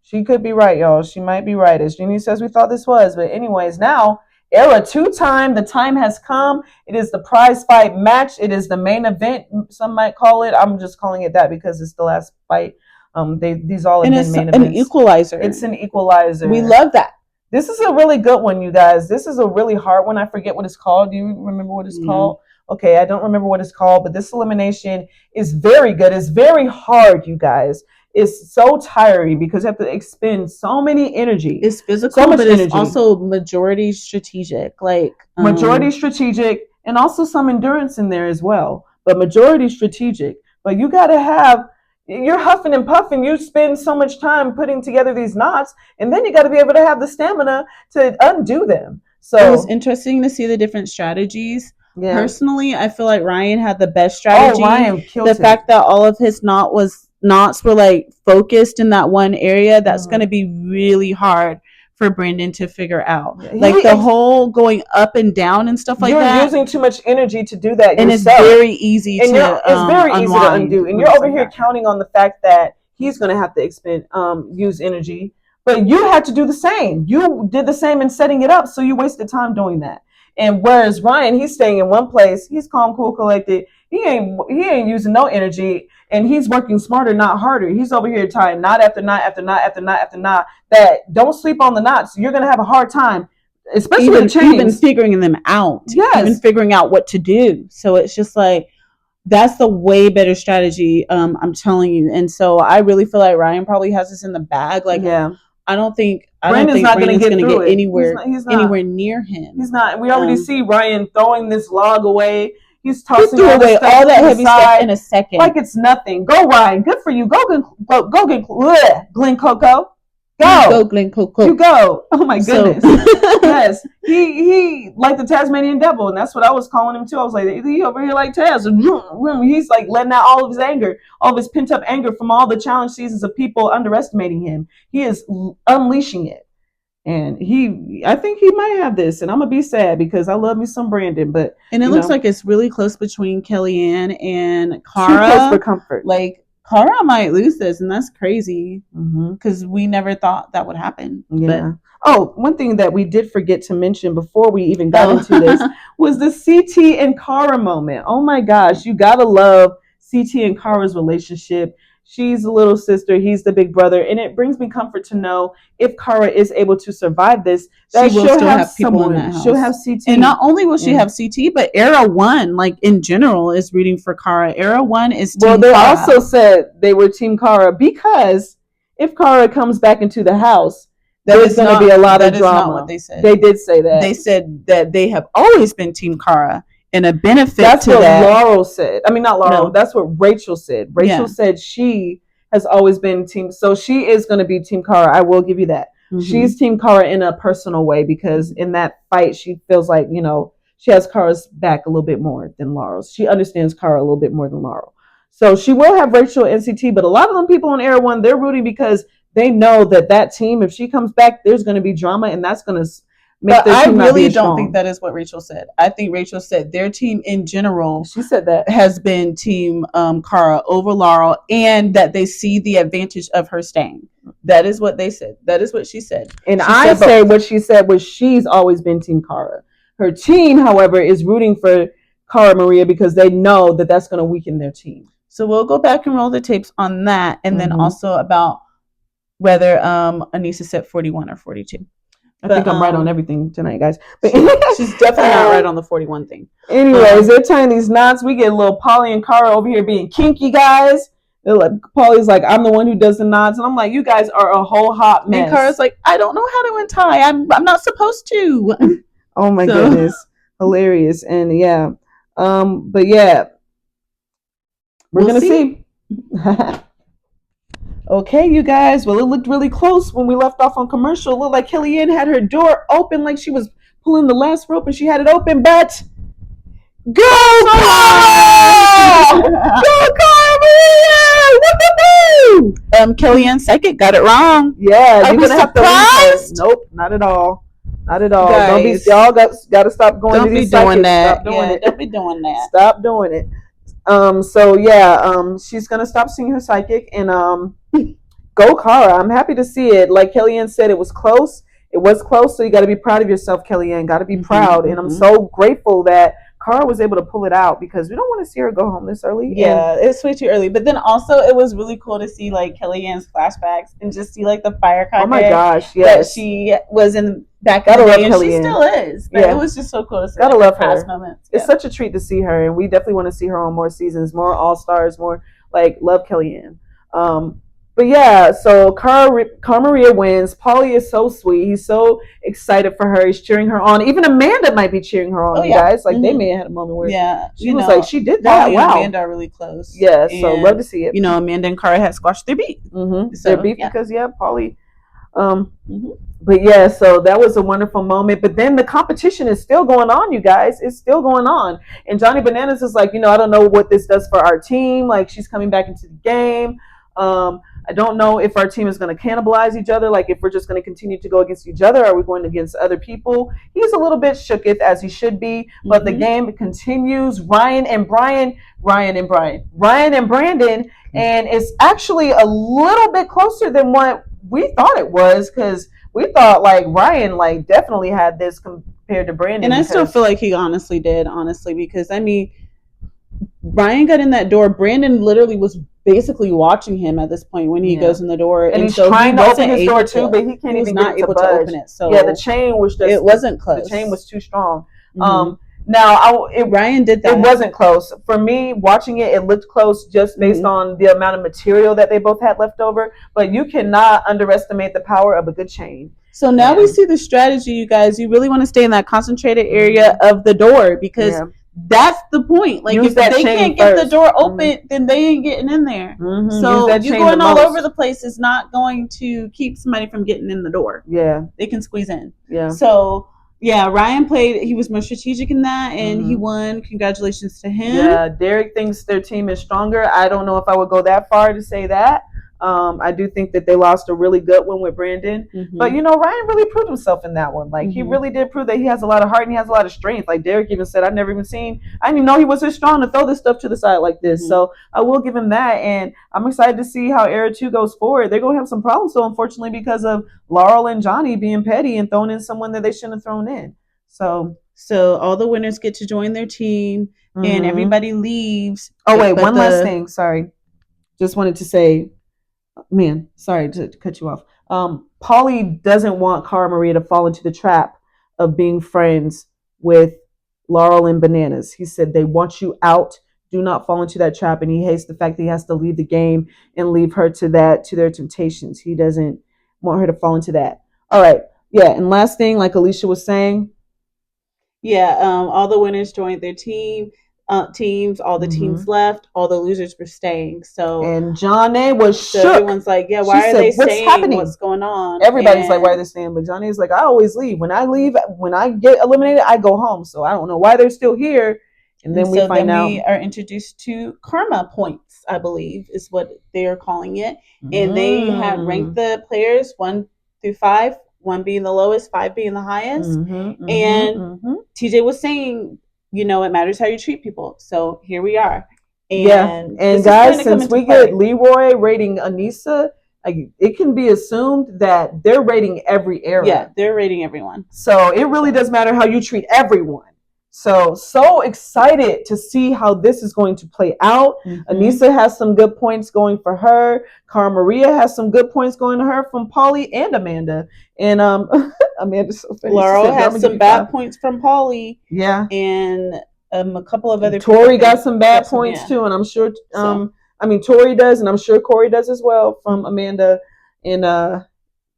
she could be right, y'all. She might be right. As Jeannie says, we thought this was. But anyways, now, Era 2 time. The time has come. It is the prize fight match. It is the main event, some might call it. I'm just calling it that because it's the last fight. These all have been main events. An equalizer. It's an equalizer. We love that. This is a really good one, you guys. This is a really hard one. I forget what it's called. Do you remember what it's called? Okay, I don't remember what it's called, but this elimination is very good. It's very hard, you guys. It's so tiring because you have to expend so many energy. It's physical, so much but energy. It's also majority strategic. Like majority strategic, and also some endurance in there as well. But majority strategic. But you got to have, you're huffing and puffing. You spend so much time putting together these knots, and then you got to be able to have the stamina to undo them. So it was interesting to see the different strategies. Yeah. Personally, I feel like Ryan had the best strategy. Oh, Ryan killed the fact that all of his knot was knots were like focused in that one area, that's going to be really hard for Brandon to figure out. Like the whole going up and down and stuff like that. You're using too much energy to do that and yourself. It's very easy and to it's very easy to unwind. undo. And you're over here counting on the fact that he's going to have to use energy. But you had to do the same. You did the same in setting it up, so you wasted time doing that. And whereas Ryan, he's staying in one place, he's calm, cool, collected. He ain't using no energy, and he's working smarter, not harder. He's over here tying knot after knot after knot after knot after knot. That don't sleep on the knots. You're gonna have a hard time, especially with chains. Even figuring them out. Yes. Even figuring out what to do. So it's just like that's the way better strategy. I'm telling you. And so I really feel like Ryan probably has this in the bag. Like I don't think Brandon's going to get anywhere anywhere near him. He's not. We already see Ryan throwing this log away. He's tossing all that heavy stuff in a second, like it's nothing. Go Ryan, good for you. Go get Glen Coco. Go Glen Coco. You go. Oh my goodness. Yes, he like the Tasmanian devil, and that's what I was calling him too. I was like, he over here like Taz. He's like letting out all of his anger, all of his pent up anger from all the challenge seasons of people underestimating him. He is unleashing it, and I think he might have this, and I'm gonna be sad because I love me some Brandon, but it looks like it's really close between Kellyanne and Cara. Too close for comfort. Like Cara might lose this, and that's crazy because we never thought that would happen. Yeah. But, one thing that we did forget to mention before we even got into this was the CT and Cara moment. Oh my gosh, you gotta love CT and Cara's relationship. She's the little sister, he's the big brother, and it brings me comfort to know if Cara is able to survive this, that she'll still have people in that house. She'll have CT. And not only will she have CT, but Era 1, like in general, is rooting for Cara. Era 1 is Team Cara. Also said they were Team Cara because if Cara comes back into the house, there's going to be a lot of drama. That is not what they said. They did say that. They said that they have always been Team Cara. And a benefit that's to what that. Laurel said. I mean, not Laurel. No. That's what Rachel said. Rachel said she has always been team. So she is going to be Team Cara. I will give you that. She's Team Cara in a personal way because in that fight, she feels like, she has Cara's back a little bit more than Laurel's. She understands Cara a little bit more than Laurel. So she will have Rachel and CT, but a lot of them people on Era 1, they're rooting because they know that team, if she comes back, there's going to be drama and that's going to But I really don't think that is what Rachel said. I think Rachel said their team in general, she said that has been Team Cara over Laurel, and that they see the advantage of her staying. That is what they said. That is what she said. And I say what she said was she's always been Team Cara. Her team, however, is rooting for Cara Maria because they know that that's going to weaken their team. So we'll go back and roll the tapes on that, and then also about whether Anissa said 41 or 42. I think I'm right on everything tonight, guys. But she's definitely not right on the 41 thing. Anyways, they're tying these knots. We get little Polly and Cara over here being kinky, guys. They're like, Polly's like, I'm the one who does the knots. And I'm like, you guys are a whole hot mess. And Cara's like, I don't know how to untie. I'm not supposed to. Oh my goodness. Hilarious. And but we're going to see. Okay, you guys. Well, it looked really close when we left off on commercial. It looked like Kellyanne had her door open like she was pulling the last rope and she had it open, but go Cara! Go Cara! Kellyanne Second got it wrong. Yeah, you're gonna have to. Nope, not at all. Not at all. Guys, y'all got to stop going to these doing psychics. that. Stop doing it. Don't be doing that. Stop doing it. She's gonna stop seeing her psychic and go Cara. I'm happy to see it. Like Kellyanne said, it was close. It was close, so you got to be proud of yourself, Kellyanne. Got to be proud, and I'm so grateful that Cara was able to pull it out because we don't want to see her go home this early. Yeah, it's way too early. But then also, it was really cool to see like Kellyanne's flashbacks and just see like the firecracker. Oh my gosh, yes, that she was in back in the day, and she still is. But it was just so cool to see. Gotta love her. Past moments. It's such a treat to see her, and we definitely want to see her on more seasons, more All Stars, more like love Kellyanne. But yeah, so Cara Maria wins. Paulie is so sweet. He's so excited for her. He's cheering her on. Even Amanda might be cheering her on, you guys. Like they may have had a moment where she was like, she did that. Wow. And Amanda are really close. Yeah, so love to see it. Amanda and Cara had squashed their beef. So, their beef because Paulie. But yeah, so that was a wonderful moment. But then the competition is still going on, you guys. It's still going on. And Johnny Bananas is like, I don't know what this does for our team. Like she's coming back into the game. I don't know if our team is going to cannibalize each other, like if we're just going to continue to go against each other. Are we going against other people? He's a little bit shooketh, as he should be, but the game continues. Ryan and Brandon, and it's actually a little bit closer than what we thought it was, because we thought like Ryan like definitely had this compared to Brandon. And I still feel like he honestly did, because I mean, Ryan got in that door. Brandon literally was basically watching him at this point when he goes in the door, and he's so trying to open his door too, but he can't even not able to open it. So yeah, the chain was just, it wasn't close. The chain was too strong. Now, Ryan did that. It wasn't close. For me, watching it, it looked close just based on the amount of material that they both had left over. But you cannot underestimate the power of a good chain. So now we see the strategy, you guys. You really want to stay in that concentrated area of the door, because that's the point. Like, if they can't get the door open, then they ain't getting in there. So you going all over the place is not going to keep somebody from getting in the door. Yeah. They can squeeze in. Yeah. So... yeah, Ryan played. He was more strategic in that, and he won. Congratulations to him. Yeah, Derek thinks their team is stronger. I don't know if I would go that far to say that. I do think that they lost a really good one with Brandon. But, you know, Ryan really proved himself in that one. Like, he really did prove that he has a lot of heart and he has a lot of strength. Like, Derek even said, I didn't even know he was so strong to throw this stuff to the side like this. So I will give him that. And I'm excited to see how Era 2 goes forward. They're going to have some problems, though, unfortunately, because of Laurel and Johnny being petty and throwing in someone that they shouldn't have thrown in. So all the winners get to join their team and everybody leaves. Oh, wait, one last thing. Sorry. Just wanted to say, man, sorry to cut you off. Paulie doesn't want Cara Maria to fall into the trap of being friends with Laurel and Bananas. He said they want you out. Do not fall into that trap. And he hates the fact that he has to leave the game and leave her to their temptations. He doesn't want her to fall into that. All right. Yeah. And last thing, like Alicia was saying. Yeah. All the winners joined their teams, all the teams left, all the losers were staying. So and Johnny was shook. Everyone's like, yeah, why are they staying? Happening? What's going on? Everybody's like, why are they staying? But Johnny's like, I always leave. When I get eliminated, I go home. So I don't know why they're still here. And then we find out we are introduced to karma points, I believe is what they are calling it. And they have ranked the players 1 through 5, 1 being the lowest, 5 being the highest. And TJ was saying, you know, it matters how you treat people. So here we are. And and guys, since we get Leroy rating Anissa, it can be assumed that they're rating every era. Yeah, they're rating everyone. So it really does matter how you treat everyone. So excited to see how this is going to play out. Anissa has some good points going for her. Cara Maria has some good points going to her from Paulie and Amanda. And Amanda's so funny. Laurel has some bad points from Paulie. Yeah. And a couple of other Tori got some bad points too, and I'm sure Tori does, and I'm sure Corey does as well from Amanda. And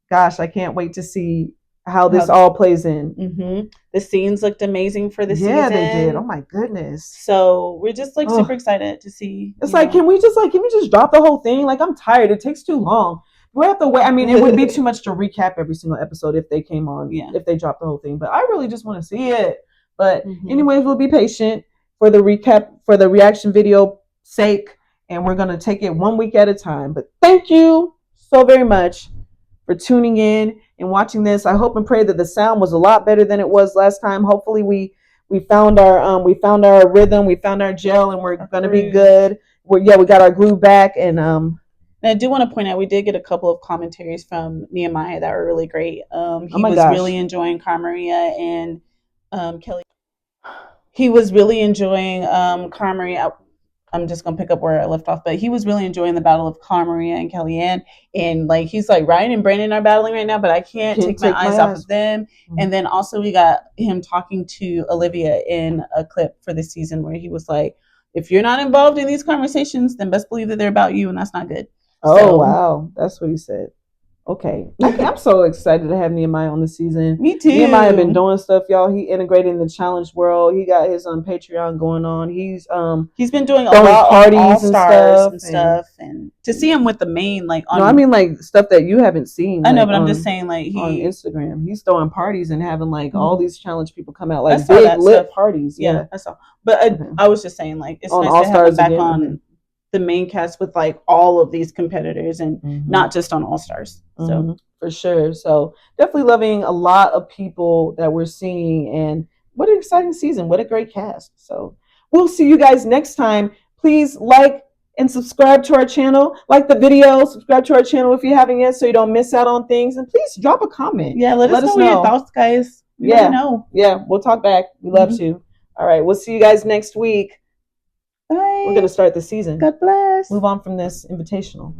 gosh, I can't wait to see how this all plays in. The scenes looked amazing for the season. Yeah, they did. Oh my goodness. So we're just like super excited to see. It's like, can we just drop the whole thing? Like, I'm tired. It takes too long. We have to wait. I mean, it would be too much to recap every single episode if they came on, if they dropped the whole thing. But I really just want to see it. But anyways, we'll be patient for the recap, for the reaction video sake. And we're going to take it 1 week at a time. But thank you so very much for tuning in and watching this. I hope and pray that the sound was a lot better than it was last time. Hopefully we found our rhythm, we found our gel, and we're gonna be good. We got our groove back. And I do want to point out we did get a couple of commentaries from Nehemiah that were really great. He was really enjoying Cara Maria and Kelly. He was really enjoying Cara Maria. I'm just gonna pick up where I left off, but he was really enjoying the battle of Cara Maria and Kellyanne, and like he's like, Ryan and Brandon are battling right now, but I can't take my eyes off of them. And then also we got him talking to Olivia in a clip for this season where he was like, if you're not involved in these conversations, then best believe that they're about you, and that's not good. Oh wow, that's what he said. Okay, I'm so excited to have Nehemiah on the season. Me too. Nehemiah been doing stuff, y'all. He integrated in the challenge world. He got his Patreon going on. He's been doing a lot of parties and stuff, and to see him with the main like on. No, I mean like stuff that you haven't seen. I know, but I'm just saying like on Instagram, he's throwing parties and having like all these challenge people come out, like big lit parties. Yeah, I saw. But I was just saying like it's nice to have him back on the main cast with like all of these competitors and not just on All Stars. So for sure. So definitely loving a lot of people that we're seeing, and what an exciting season. What a great cast. So we'll see you guys next time. Please like and subscribe to our channel. Like the video, subscribe to our channel if you haven't yet so you don't miss out on things. And please drop a comment. Yeah, let us know your thoughts, guys. We want to know. Yeah, we'll talk back. We love to. All right, we'll see you guys next week. Bye. We're going to start the season. God bless. Move on from this invitational.